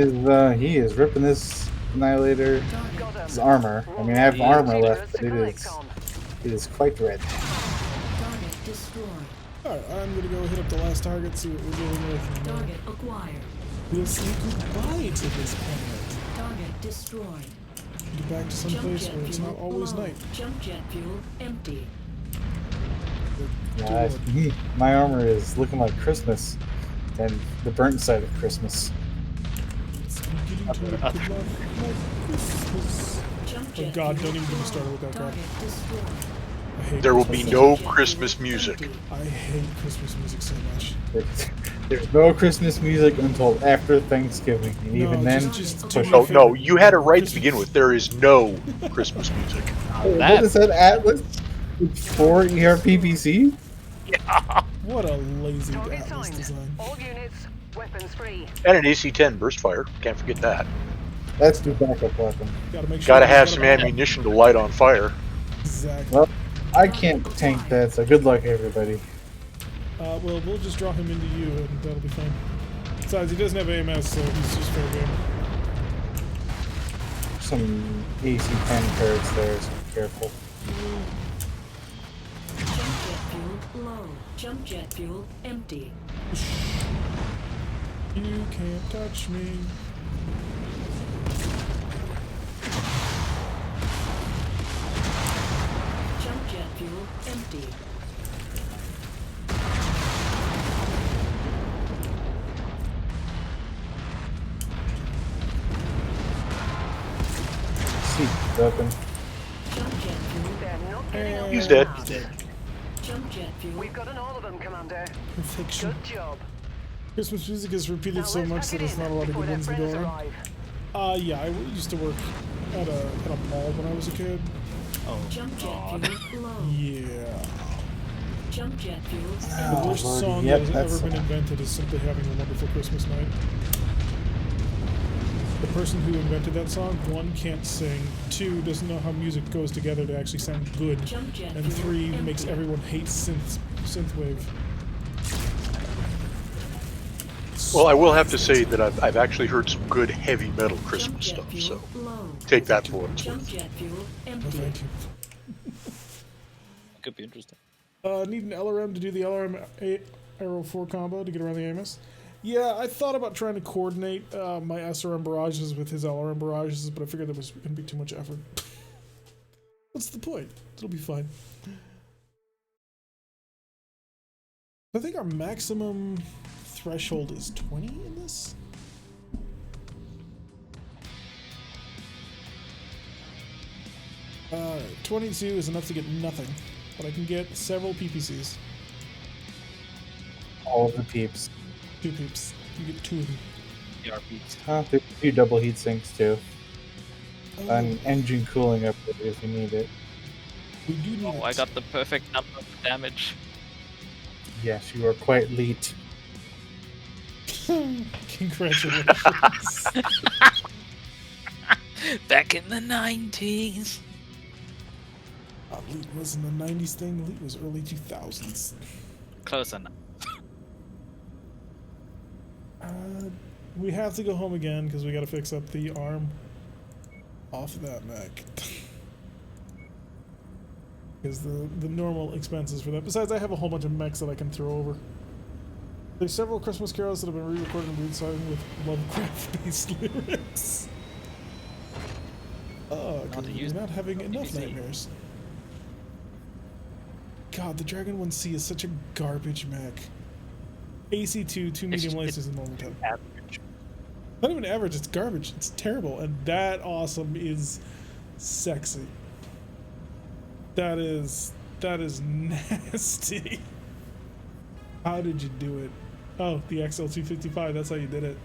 is ripping this annihilator Got 'em. his armor. I mean, I have armor Leaders left, but to collect on. it is quite red. Target destroyed. Alright, I'm gonna go hit up the last target, see what we're dealing with. And, Target acquired. we'll say goodbye to this planet. Target destroyed. Get back to some Jump place jet where it's fuel not always low. night. Jump jet fuel empty. The Yeah, door- my armor is looking like Christmas. and the burnt side of Christmas. It's beginning to look a lot like Christmas. Jump Oh jet God, fuel don't even get me low. started with that crap. Target destroyed. I hate There will be Christmas no music. Christmas music. I hate Christmas music so much. There's no Christmas music until after Thanksgiving, and No, even then, just push do it. me a Oh favor. no, you had it right to Christmas- begin with. There is no Christmas music. What That is that Atlas? It's 4 ERPPC? What a lazy Target Atlas signed. design. All units, weapons free. And an AC-10 burst fire. Can't forget that. That's the backup weapon. Gotta make sure. Gotta that have we've some got a- ammunition to light on fire. Exactly. Well, I can't tank that, so good luck, everybody. Well, we'll just draw him into you, and that'll be fine. Besides, he doesn't have AMS, so he's just fair game. Some AC-10 turrets there, so be careful. Jump jet fuel low. Jump jet fuel empty. You can't touch me. Jump jet fuel empty. Seat open. Jump jet fuel. They're not getting And up He's there dead. fast. Dead. Jump jet fuel. We've gotten all of them, Commander. Perfection. Good job. Christmas music is repeated Now so let's much pack that it there's in not a lot of before good their ones to go friends around. arrive. Yeah, I used to work at a mall when I was a kid. Jump jet God. fuel low. Yeah. Jump jet fuel The Oh, worst Lordy, song yep, that has that's- ever been invented is simply having a wonderful Christmas night. The person who invented that song, one, can't sing, two, doesn't know how music goes together to actually sound good, Jump jet and fuel three, empty. makes everyone hate synthwave. Well, I will have to say that I've actually heard some good heavy metal Christmas Jump jet stuff, fuel so low. take that for what it's Jump worth. jet fuel No, empty. thank you. could be interesting. Need an LRM to do the LRM Arrow 4 combo to get around the Amos. Yeah, I thought about trying to coordinate my SRM barrages with his LRM barrages, but I figured that was going to be too much effort. What's the point? It'll be fine. I think our maximum threshold is 20 in this? Alright, 22 is enough to get nothing, but I can get several PPCs. All of the peeps. 2 peeps. You get 2 of them. ERPs. There's a few double heat sinks too. Oh, An engine cooling upgrade if you need it. we do need Oh, it. I got the perfect number of damage. Yes, you are quite elite. Congratulations. Back in the 90s. Elite wasn't a 90s thing, Elite was early 2000s. Close enough. We have to go home again because we got to fix up the arm off of that mech. Because the normal expenses for that. Besides, I have a whole bunch of mechs that I can throw over. There's several Christmas carols that have been re-recorded and re-sung with Lovecraft-based lyrics. Oh, Not to we're use not having enough BBC. nightmares. God, the Dragon 1C is such a garbage mech. AC2, 2 medium lights is a normal type. Average. Not even average, it's garbage. It's terrible. And that awesome is sexy. That is nasty. How did you do it? Oh, the XL255, that's how you did it.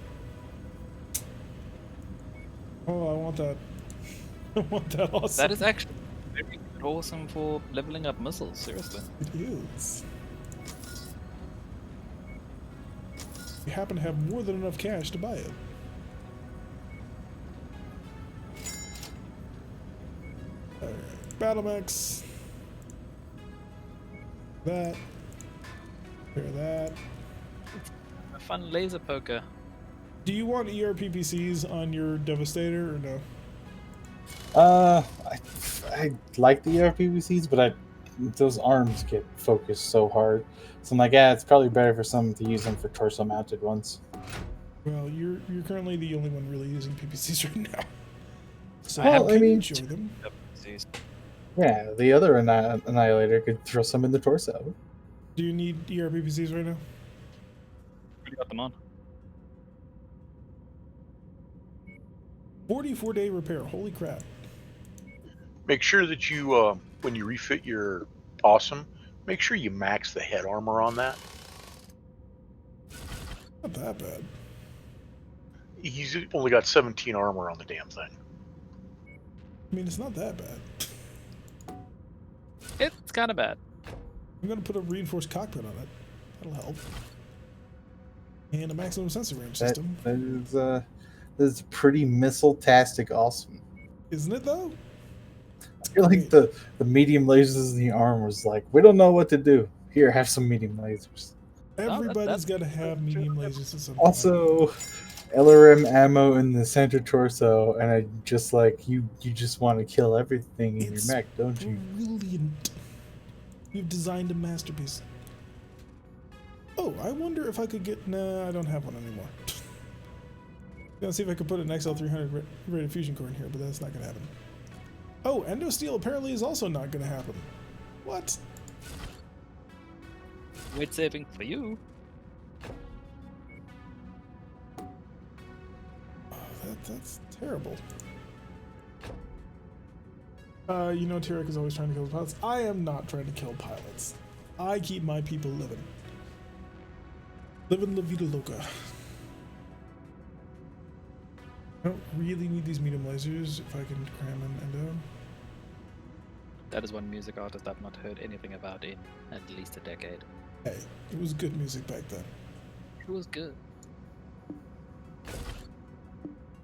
Oh, I want that. I want that awesome. That is actually very awesome for leveling up missiles, seriously. It is. You happen to have more than enough cash to buy it. Alright, battle mechs. That. Clear that. A fun laser poker. Do you want ERPPCs on your Devastator or no? I like the ERPVCs, but those arms get focused so hard. So I'm like, yeah, it's probably better for someone to use them for torso-mounted ones. Well, you're currently the only one really using PPCs right now. So I have how can you mean- enjoy them? Yeah, the other Annihilator could throw some in the torso. Do you need ERPPCs right now? already got them on. 44-day repair. Holy crap. Make sure that you, when you refit your awesome, make sure you max the head armor on that. Not that bad. He's only got 17 armor on the damn thing. I mean, it's not that bad. It's kind of bad. I'm going to put a reinforced cockpit on it. That'll help. And a maximum sensor range system. That is pretty missile-tastic awesome. Isn't it, though? I feel like the medium lasers in the arm was like, we don't know what to do. Here, have some medium lasers. Everybody's got to have medium lasers at some point. Also, LRM ammo in the center torso, and I just like, you just want to kill everything in It's your mech, don't you? brilliant. You've designed a masterpiece. Oh, I wonder if I could get... Nah, I don't have one anymore. Gonna see if I could put an XL300 rated fusion core in here, but that's not gonna happen. Oh, Endosteel apparently is also not gonna happen. What? Weight saving for you. Oh, that's terrible. You know Tyrek is always trying to kill pilots. I am not trying to kill pilots. I keep my people living. Living La Vida Loca. I don't really need these medium lasers if I can cram in Endo. That is one music artist I've not heard anything about in at least a decade. Hey, it was good music back then. It was good.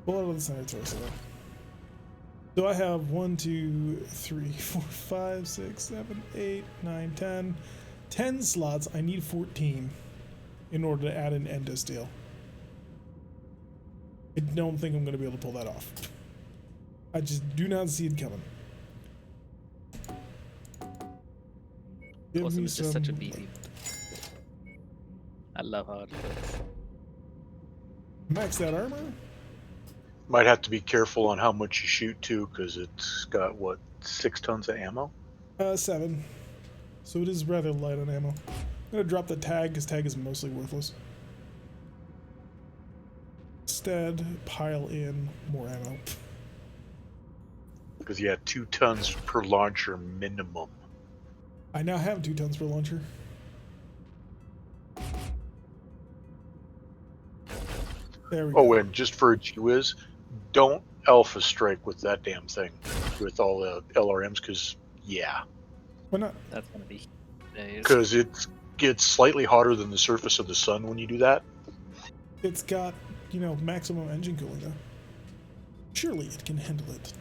Pull out of the center torso. So I have 1, 2, 3, 4, 5, 6, 7, 8, 9, 10. 10 slots. I need 14 in order to add an Endosteel. I don't think I'm going to be able to pull that off. I just do not see it coming. Give Awesome me is just such a some, beefy. I love how it looks. max that armor. Might have to be careful on how much you shoot too, because it's got what, 6 tons of ammo. 7. So it is rather light on ammo. I'm gonna drop the tag because tag is mostly worthless. Instead, pile in more ammo. Because you had 2 tons per launcher minimum. I now have 2 tons per launcher. There we go. Oh, and just for a G-Wiz, don't alpha strike with that damn thing with all the LRMs, because yeah, Why not? That's gonna be days. because it gets slightly hotter than the surface of the sun when you do that. It's got, you know, maximum engine cooling though. Surely it can handle it.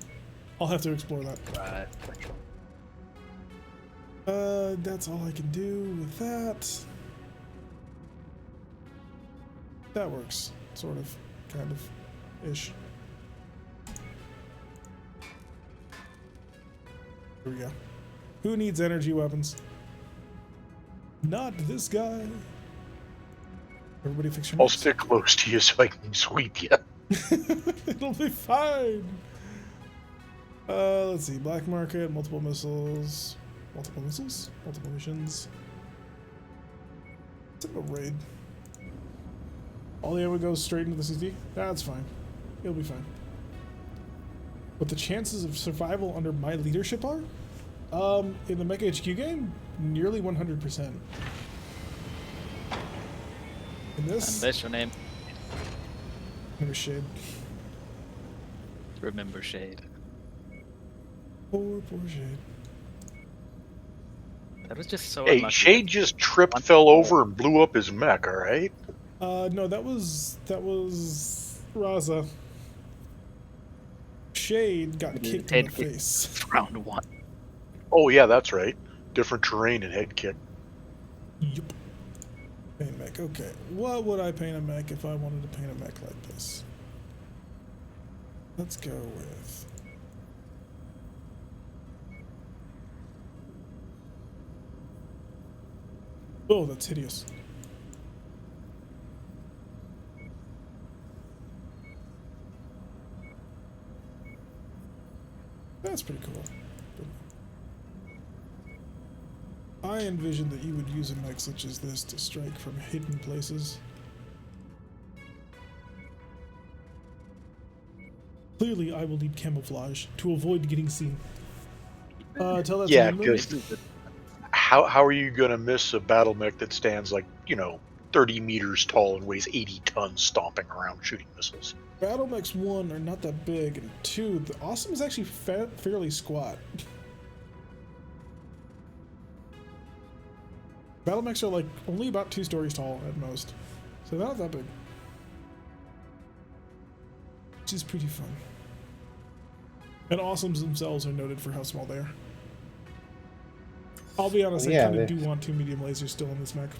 I'll have to explore that. Right. That's all I can do with that. That works. Sort of. Kind of. Ish. Here we go. Who needs energy weapons? Not this guy. Everybody fix your I'll mechs. stick close to you so I can sweep you. It'll be fine. Let's see. Black market, multiple missiles. Multiple missiles? Multiple missions. Let's have a raid. All the ammo goes straight into the CT? That's fine. It'll be fine. What the chances of survival under my leadership are? In the Mecha HQ game, nearly 100%. In this, And that's your name. remember Shade. Remember Shade. Poor Shade. That was just so Hey, unlucky. Shade just tripped, fell over, and blew up his mech. All right. No, that was Raza. Shade got kicked in the Head kick. face. Round 1. Oh yeah, that's right. Different terrain and head kick. Yup. Paint a mech. Okay. What would I paint a mech if I wanted to paint a mech like this? Let's go with... Oh, that's hideous. That's pretty cool. I envisioned that you would use a mech such as this to strike from hidden places. Clearly, I will need camouflage to avoid getting seen. Tell that to Yeah, Moon Moon. because how are you gonna miss a battle mech that stands like 30 meters tall and weighs 80 tons, stomping around shooting missiles? Battle Mechs 1 are not that big, and 2, the Awesome is actually fairly squat. Battle Mechs are like only about 2 stories tall at most, so they're not that big. Which is pretty fun. And Awesomes themselves are noted for how small they are. I'll be honest, I kind of do want 2 medium lasers still in this mech.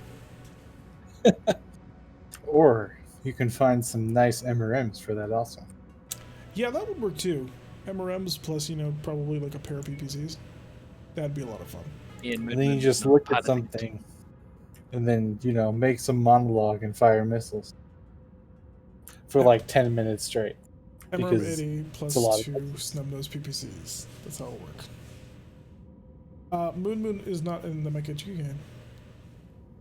Or you can find some nice MRMs for that also. Yeah, that would work too. MRMs plus, probably like a pair of PPCs. That'd be a lot of fun. And then you just look at something and then, make some monologue and fire missiles for like 10 minutes straight. MRM 80 plus a lot 2 snub-nosed PPCs. That's how it'll work. Moon Moon is not in the MechWarrior game.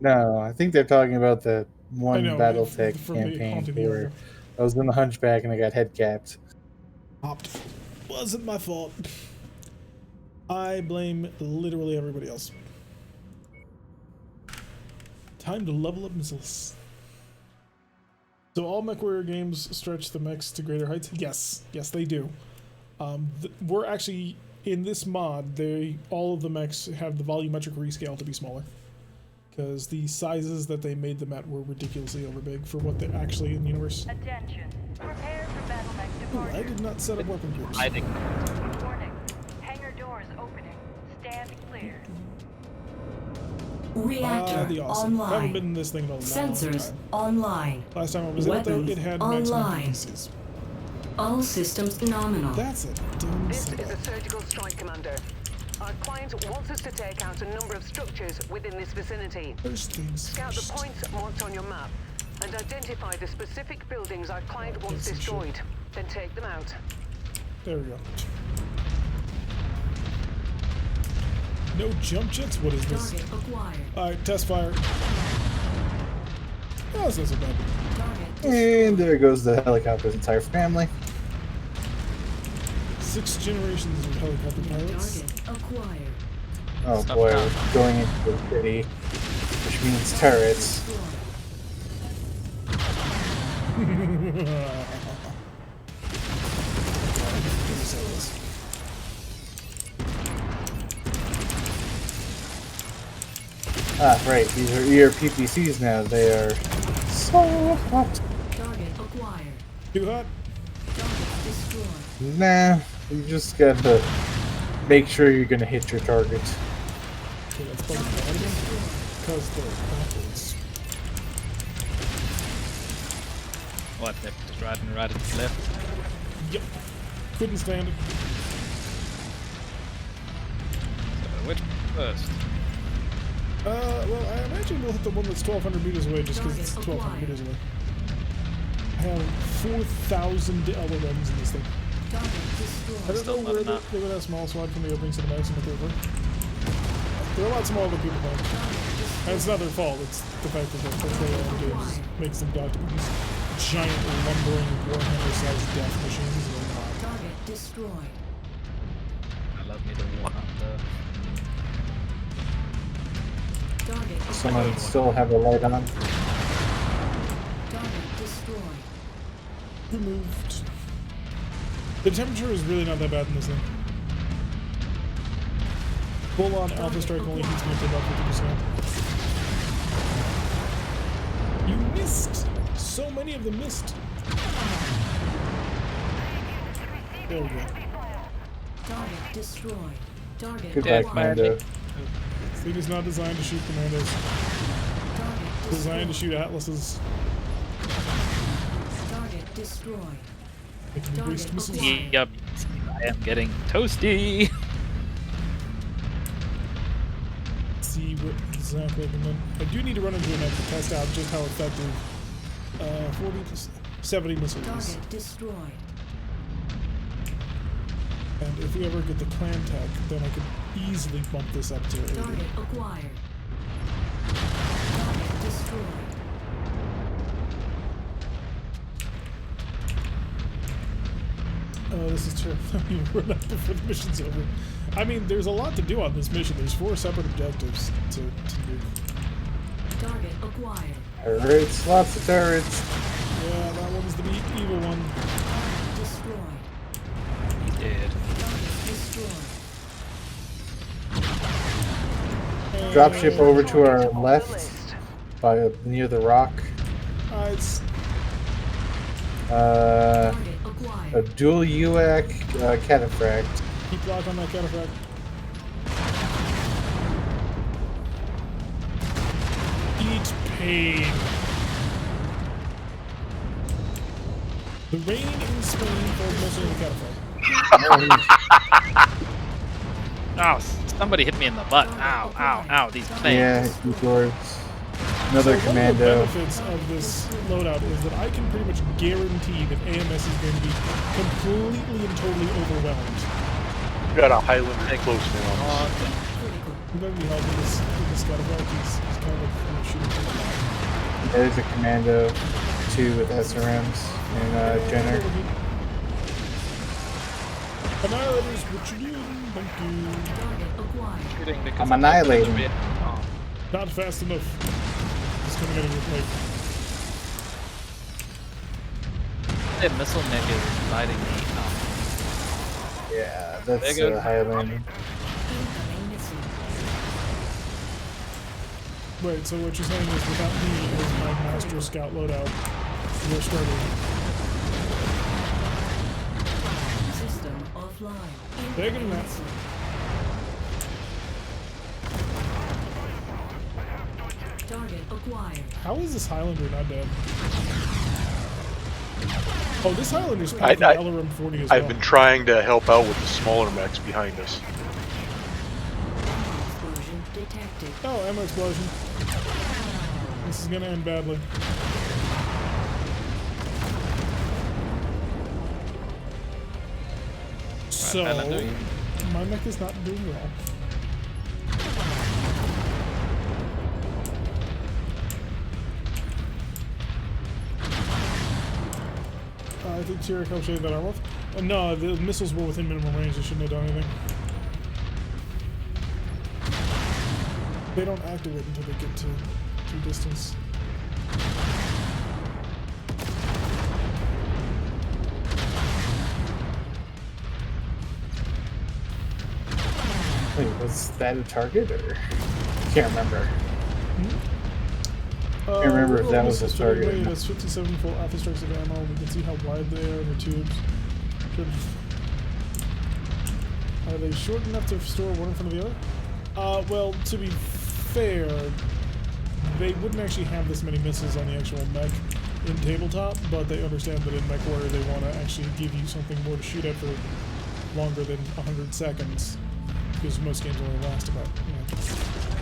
No, I think they're talking about the one I know, BattleTech from the campaign Haunted where Area. I was in the Hunchback and I got head capped. Hopped. Wasn't my fault. I blame literally everybody else. Time to level up missiles. So all MechWarrior games stretch the mechs to greater heights? Yes. Yes, they do. We're actually, in this mod, all of the mechs have the volumetric rescale to be smaller. Because the sizes that they made them at were ridiculously overbig for what they're actually in the universe. Attention. Prepare for battle mech Ooh, departure. I did not set up weapon groups. Warning. Hangar doors opening. Stand clear. Reactor The Awesome. Haven't online. been in this thing in a long Sensors time. online. Last time I was in it, though, Weapons it had maximum online. PPCs. All systems nominal. That's a dumb This is setup. a surgical strike commander. Our client wants us to take out a number of structures within this vicinity. First things Scout the first. points marked on your map and identify the specific buildings our client wants That's some destroyed. Then take them out. There we go. No jump jets? What is this? Target acquired. Alright, test fire. Oh, that's not so bad. Target And there goes the helicopter's entire family. 6 generations of helicopter pilots. target acquired. Oh Stop boy, now. we're going into the city, which means turrets. Destroyed. Ah, right, these are ERPPCs now. They are so hot. Target acquired. Too hot? Target destroyed. Nah, you just gotta make sure you're gonna hit your target. Okay, that's probably bad again. Because they're backwards. What? They're just right and left. Yep. Couldn't stand it. So which first? Well, I imagine we'll hit the one that's 1,200 meters away just because it's 1,200 meters away. I have 4,000 LRMs in this thing. Target I destroyed. don't Still know not where enough. they were that small, so I'd from the opening cinematics and what they were. They're a lot smaller than people think. And it's not their fault, it's the fact that they own games makes them dock to these giant lumbering Warhammer-sized death machines. And they're not. Target destroyed. I love me the war hunter. Target Someone acquired. still have a light on. Target destroyed. Removed. The temperature is really not that bad in this thing. Full-on Alpha Strike only heats me up to about 50%. You missed! So many of them missed. There we go. Target destroyed. Target Goodbye, Dead acquired. Commando. This thing is not designed to shoot commandos. Target It's designed to destroyed. shoot atlases. Target destroyed. They can be Target waste missiles. acquired. Yep. I am getting toasty. See what exactly I can do. I do need to run into a mech to test out just how effective 40 to 70 missiles is. Target destroyed. And if we ever get the clan tech, then I could easily bump this up to 80. Target acquired. Target destroyed. Oh, this is terrible. You run out before the mission's over. I mean, there's a lot to do on this mission. There's 4 separate objectives to do. Target acquired. Turrets, lots of turrets. Yeah, that one's the evil one. Destroy. He did. Target destroyed. Dropship over to our Target off the left, list. by near the rock. It's A Target acquired. dual UAC cataphract. keep locked on that cataphract. Eat pain. The rain in Spain falls mostly on the cataphract. Oh, somebody hit me in the butt. Ow, ow, ow. These Yeah, planes. he doors. Another So commando. one of the benefits of this loadout is that I can pretty much guarantee that AMS is going to be completely and totally overwhelmed. We got a Highlander close in on us. Critical. I'm going to be helping this cataphract. He's kind of shooting from the back. There's a commando, 2 with SRMs and Jenner. Annihilators, what you doing? Thank you. Target acquired. Shooting because I'm annihilating. a bit. Oh. Not fast enough. He's coming out of your plate. That missile neck is lighting me up. Yeah, that's There goes- Highlander. Incoming missile. Wait, so what you're saying is without me as my master scout loadout, we're struggling. System offline. Taking Incoming that. missile. Target acquired. How is this Highlander not dead? Oh, this Highlander's I- packing I- LRM 40 as well. I've been trying to help out with the smaller mechs behind us. Explosion detected. Oh, ammo explosion. This is gonna end badly. So, Highlander. my mech is not doing well. I think Tira helped shave that arm off. No, the missiles were within minimum range. They shouldn't have done anything. They don't activate until they get to distance. Wait, was that a target or? Can't remember. Can't remember if that was a target or not. That's 57 full alpha strikes of ammo. We can see how wide they are in the tubes. Are they short enough to store one in front of the other? Well, to be fair, they wouldn't actually have this many missiles on the actual mech in tabletop, but they understand that in MechWarrior they want to actually give you something more to shoot at for longer than 100 seconds, because most games only last about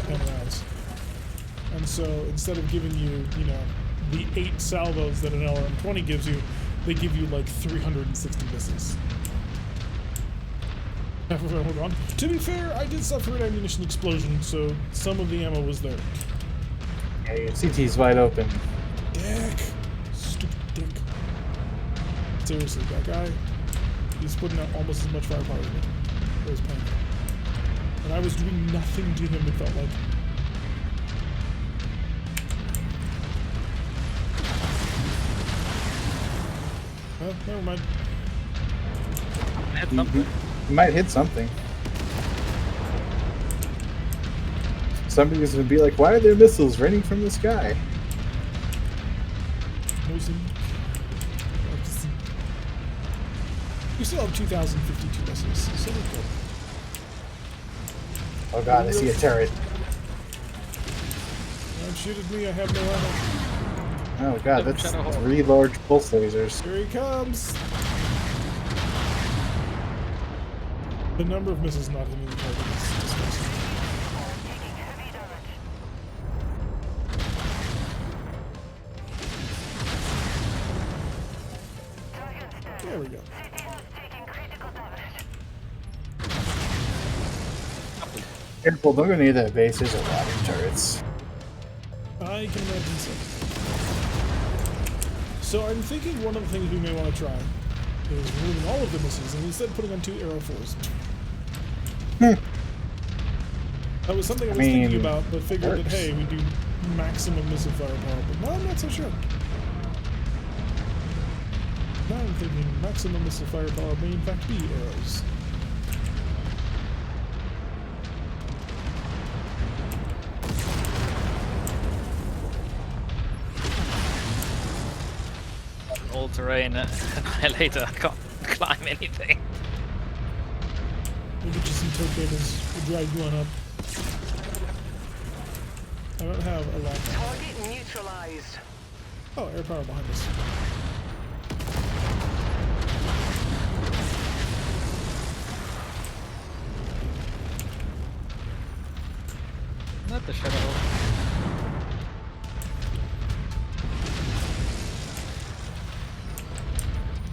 10 rounds. And so instead of giving you, the 8 salvos that an LRM-20 gives you, they give you like 360 missiles. Half of it gone. To be fair, I did suffer an ammunition explosion, so some of the ammo was there. Yeah, your CT's wide open. Dick! Stupid dick. Seriously, that guy, he's putting out almost as much firepower as me. It was painful. And I was doing nothing to him, it felt like. Well, never mind. I hit something. You might hit something. Somebody's gonna be like, why are there missiles raining from the sky? Motion. We still have 2,052 missiles, so we're good. Oh god, I see a turret. Don't shoot at me, I have no ammo. Oh god, that's 3 large pulse lasers. Here he comes! The number of missiles not hitting the target is disgusting. There we go. Careful, don't go near that base, there's a lot of turrets. I can imagine so. So I'm thinking one of the things we may want to try is removing all of the missiles and instead putting on 2 Arrow 4s. That was something I was thinking about, but figured that, hey, we do maximum missile firepower. But now I'm not so sure. Now I'm thinking maximum missile firepower may in fact be arrows. All-terrain annihilator. I can't climb anything. We'll get you some tow cables. We'll drag you on up. I don't have a lot. Target neutralized. Oh, air power behind us. Not the shadow.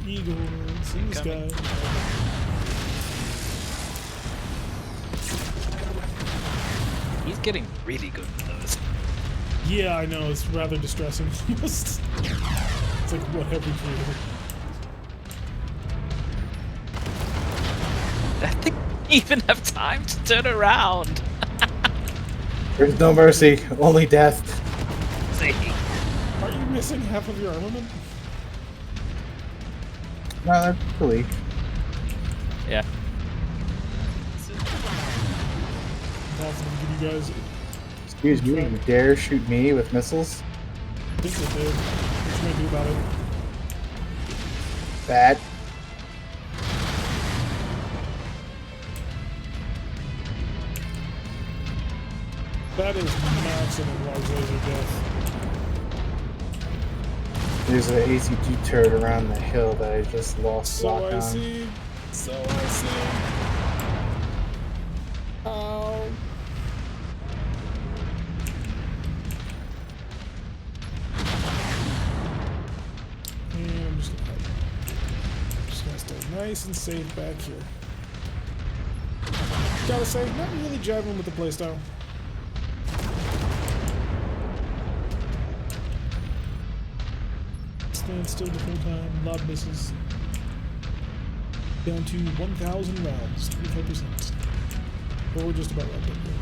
Eagles in the sky. He's getting really good at those. Yeah, I know. It's rather distressing. Almost. It's like, what have we created? I think we even have time to turn around. There's no mercy, only death. See? Are you missing half of your armament? No, they're pretty. Yeah. Awesome to give you guys. Excuse me, you dare shoot me with missiles? I think they did. What you gonna do about it? Bad. That is maximum large laser death. There's an ACG turret around the hill that I just lost So lock I on. see. So I see. Ow. And I'm just gonna hide. I'm just gonna stay nice and safe back here. Gotta say, not really jiving with the playstyle. Stand still the whole time, loud misses. Down to 1,000 rounds, 25%. But we're just about wrapped up here.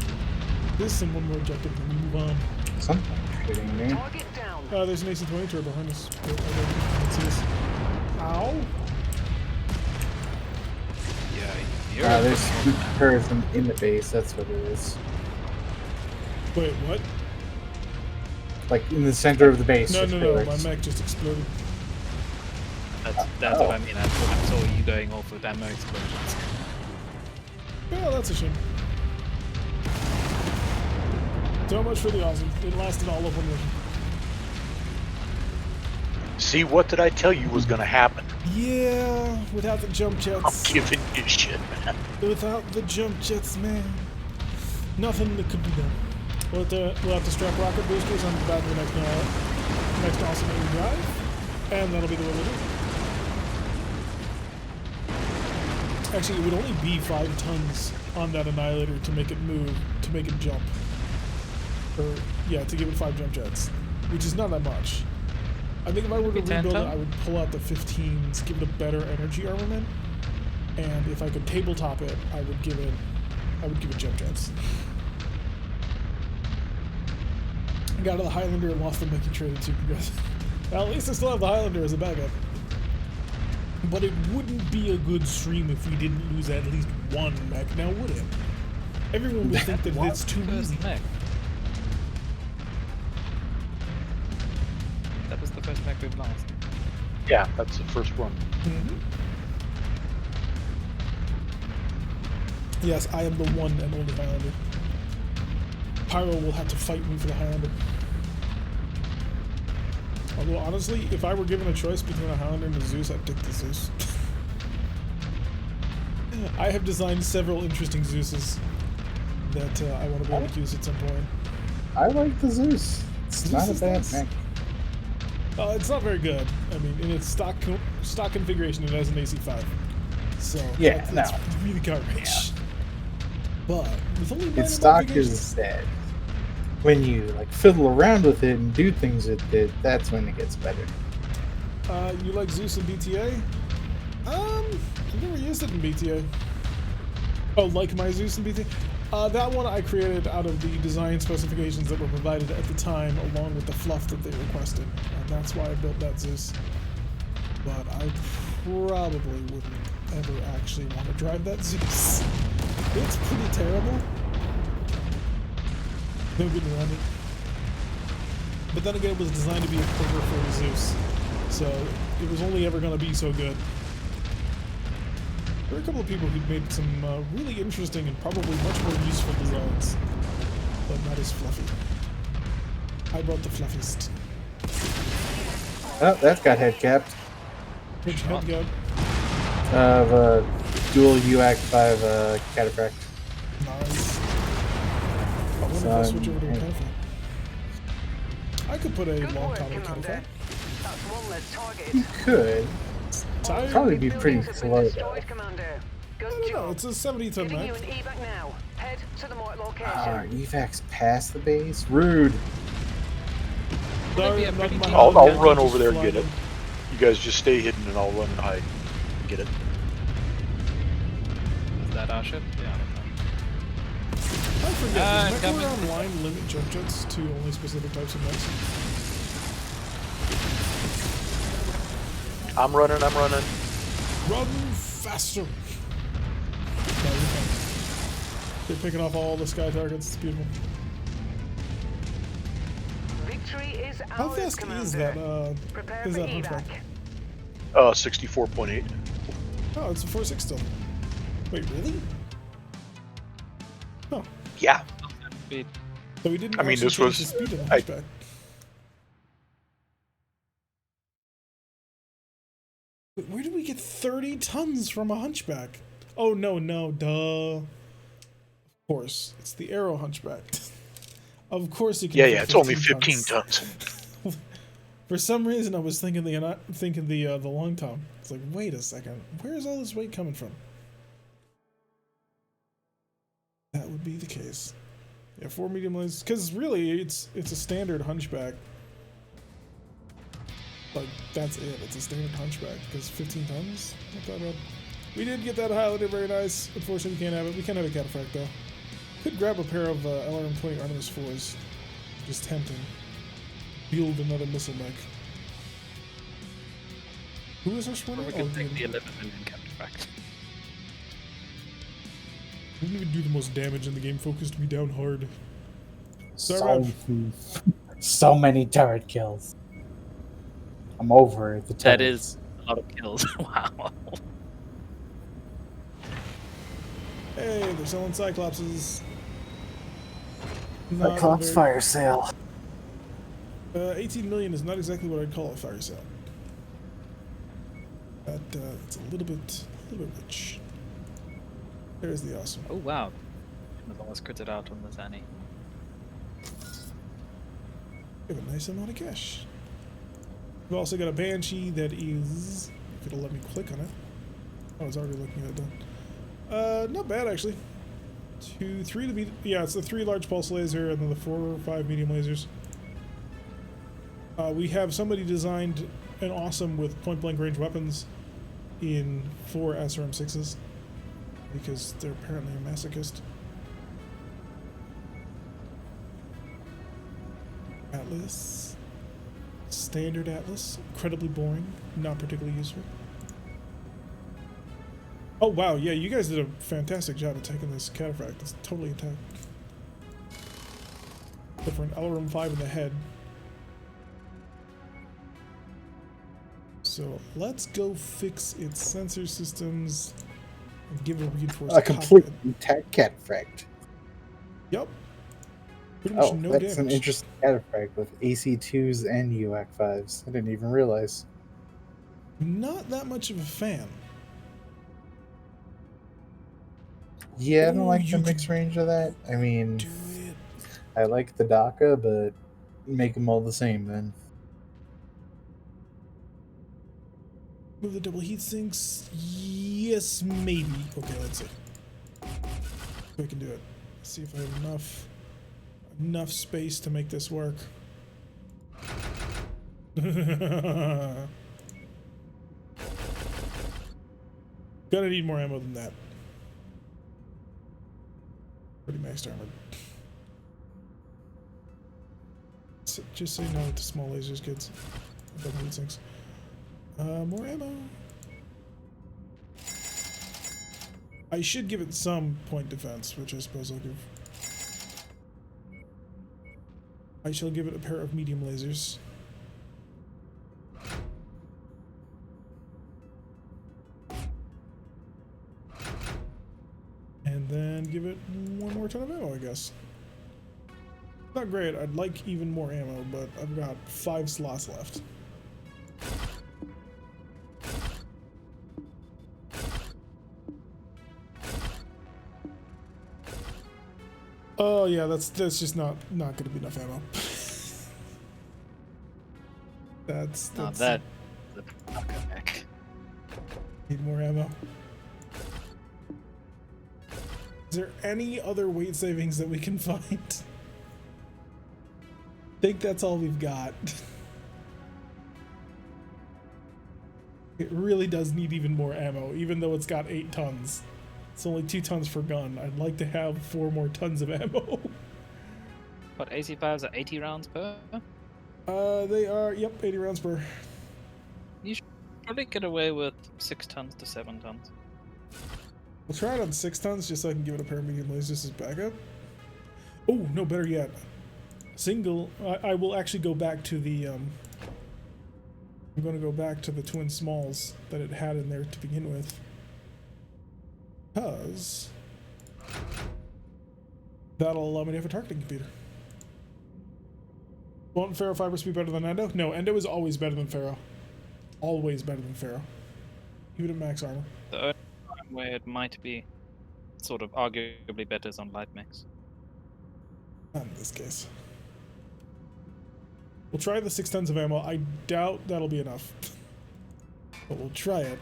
This and one more objective, and we move on. Something shooting me. Target down. There's an AC-20 turret behind us. But I don't see us. Ow! Yeah, There's turrets in the base, that's what it is. Wait, what? Like in the center of the base. No, there's no, no, my turrets. mech just exploded. That's what I mean. I saw you going off with ammo explosions. Well, that's a shame. So much for the awesome. It lasted all of one mission. See, what did I tell you was gonna happen? Yeah, without the jump I'm jets. giving you shit, man. Without the jump jets, man. Nothing that could be done. We'll have to strap rocket boosters on the back of the next awesome drive. And that'll be the way we do it. Actually, it would only be 5 tons on that Annihilator to make it move, to make it jump. Or, yeah, to give it 5 jump jets. Which is not that much. I think if I were to rebuild it, I would pull out the 15s, give it a better energy armament. And if I could tabletop it, I would give it jump jets. I got out of the Highlander and lost the mech you traded to because well, at least I still have the Highlander as a backup. But it wouldn't be a good stream if we didn't lose at least one mech, now would it? Everyone would think that it's too easy. Mech. That was the first mech we've lost. Yeah, that's the first one. Mm-hmm. Yes, I am the one and only Highlander. Pyro will have to fight me for the Highlander. Although, honestly, if I were given a choice between a Highlander and a Zeus, I'd take the Zeus. I have designed several interesting Zeuses that I want to be able to use at some point. I like the Zeus. It's Zeus not a is bad nice. mech. It's not very good. I mean, in its stock configuration, it has an AC5. So, Yeah, that's no. really garbage. Yeah. But, with only minor Its stock modifications- is dead. When you like fiddle around with it and do things with it, that's when it gets better. You like Zeus and BTA? I've never used it in BTA. Oh, like my Zeus in BTA? That one I created out of the design specifications that were provided at the time, along with the fluff that they requested. And that's why I built that Zeus. But I probably wouldn't ever actually want to drive that Zeus. It's pretty terrible. No getting around it. But then again, it was designed to be a quarter for a Zeus. So it was only ever going to be so good. There are a couple of people who made some really interesting and probably much more useful designs, but not as fluffy. I brought the fluffiest. Oh, that's got head capped. Which head go? Dual UAC5 cataphract. Nice. I wonder if I switch over to a cataphract. I could put a Good long work, time Commander. cataphract. That's one less target. You could. Tired? Probably be pretty Buildings have been slow though. destroyed, Commander. Good I don't know, job. it's a 70-ton Giving you mech. an evac now. Head to the marked location. Ah, evacs past the base? Rude. Sorry, a I'm not pretty my deep- I'll hand, run just over there and flying get it. in. You guys just stay hidden and I'll run and hide. Get it. Is that our ship? Yeah. I forget, does coming. MechWarrior Online limit jump jets to only specific types of mechs? I'm running. Run faster! No, you're fine. They're picking off all the sky targets, it's beautiful. Victory is How ours, fast Commander. is that, Prepare is for that evac. hunchback? 64.8. Oh, it's a 4.6 still. Wait, really? Oh, Yeah. Speed. so we didn't I mean, actually this change was- the speed of the I- hunchback. Wait, where did we get 30 tons from a hunchback? Oh, no, duh. Of course, it's the arrow hunchback. Of course it can Yeah, fit yeah. It's only 15 15 tons. For some reason, I was thinking the long tom. It's like, wait a second, where is all this weight coming from? That would be the case. Yeah, 4 medium lasers. Because really, it's a standard hunchback. Like, that's it. It's a standard hunchback. Because 15 tons, not that bad. We did get that highlighted, very nice. Unfortunately, we can't have it. We can have a cataphract though. Could grab a pair of LRM-20 Artemis 4s. Just tempting. Build another missile mech. Who is our spawner? We Oh, could take the we 11 million cataphract. didn't even do the most damage in the game. Focused me down hard. So, Sorry. so many turret kills. I'm over it. The That turrets. is a lot of kills. Wow. Hey, they're selling Cyclopses. a Not Cyclops very- fire sale. 18 million is not exactly what I'd call a fire sale. That it's a little bit rich. There's the awesome. Oh wow. It almost critted out on the Zanny. We have a nice amount of cash. We've also got a Banshee that is. If it'll let me click on it. Oh, it's already looking at it done. Not bad actually. 2, 3 to be. Yeah, it's the 3 large pulse laser and then the 4 or 5 medium lasers. We have somebody designed an awesome with point blank range weapons in 4 SRM6s because they're apparently a masochist. Atlas. Standard Atlas. Incredibly boring. Not particularly useful. Oh wow, yeah, you guys did a fantastic job of taking this cataphract. It's totally intact. Except for an LRM-5 in the head. So let's go fix its sensor systems and give it a reinforced A complete cockpit. intact cataphract. Yep. Pretty much Oh, no that's an damage. interesting cataphract with AC2s and UAC5s. I didn't even realize. Not that much of a fan. Yeah, I don't Ooh, like you the could mixed range of that. I mean, Do it. I like the DACA, but make them all the same then. Move the double heat sinks. Yes, maybe. Okay, let's see. We can do it. Let's see if I have enough space to make this work. Gonna need more ammo than that. Pretty maxed armored. So, just say no to small lasers, kids. Double heat sinks. More ammo. I should give it some point defense, which I suppose I'll give. I shall give it a pair of medium lasers. And then give it one more ton of ammo, I guess. Not great, I'd like even more ammo, but I've got 5 slots left. Oh yeah, that's just not gonna be enough ammo. that's Not that. Okay. Need more ammo. Is there any other weight savings that we can find? I think that's all we've got. It really does need even more ammo, even though it's got 8 tons. It's only 2 tons per gun. I'd like to have 4 more tons of ammo. What, AC5s are 80 rounds per? They are, yep, 80 rounds per. You should probably get away with 6 tons to 7 tons. We'll try it on 6 tons just so I can give it a pair of medium lasers as backup. Oh, no, better yet. Single, I will actually go back to the, I'm going to go back to the twin smalls that it had in there to begin with. Because that'll allow me to have a targeting computer. Won't Ferro Fibers be better than Endo? No, Endo is always better than Ferro. Always better than Ferro. Even at max armor. The only time where it might be sort of arguably better is on light mechs. Not in this case. We'll try the 6 tons of ammo. I doubt that'll be enough. But we'll try it.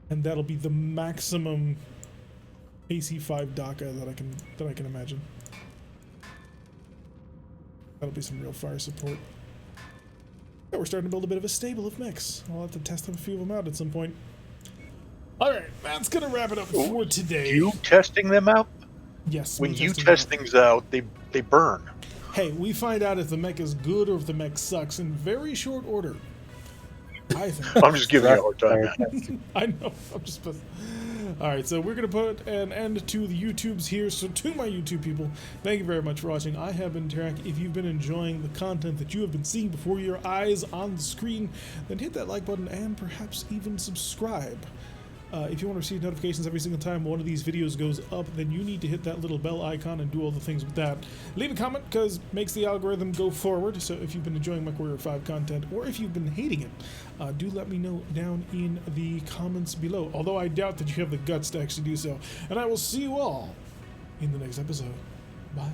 And that'll be the maximum AC5 DACA that I can imagine. That'll be some real fire support. Yeah, we're starting to build a bit of a stable of mechs. I'll have to test a few of them out at some point. Alright, that's gonna wrap it up for today. You testing them out? Yes. When me you testing test them things out, they burn. out. Hey, we find out if the mech is good or if the mech sucks in very short order. I think. I'm just giving you a hard time, man. I know. I'm just. Alright, so we're going to put an end to the YouTubes here. So to my YouTube people, thank you very much for watching. I have been Tarek. If you've been enjoying the content that you have been seeing before your eyes on the screen, then hit that like button and perhaps even subscribe. If you want to receive notifications every single time one of these videos goes up, then you need to hit that little bell icon and do all the things with that. Leave a comment, because it makes the algorithm go forward. So if you've been enjoying MechWarrior 5 content, or if you've been hating it, do let me know down in the comments below. Although I doubt that you have the guts to actually do so. And I will see you all in the next episode. Bye.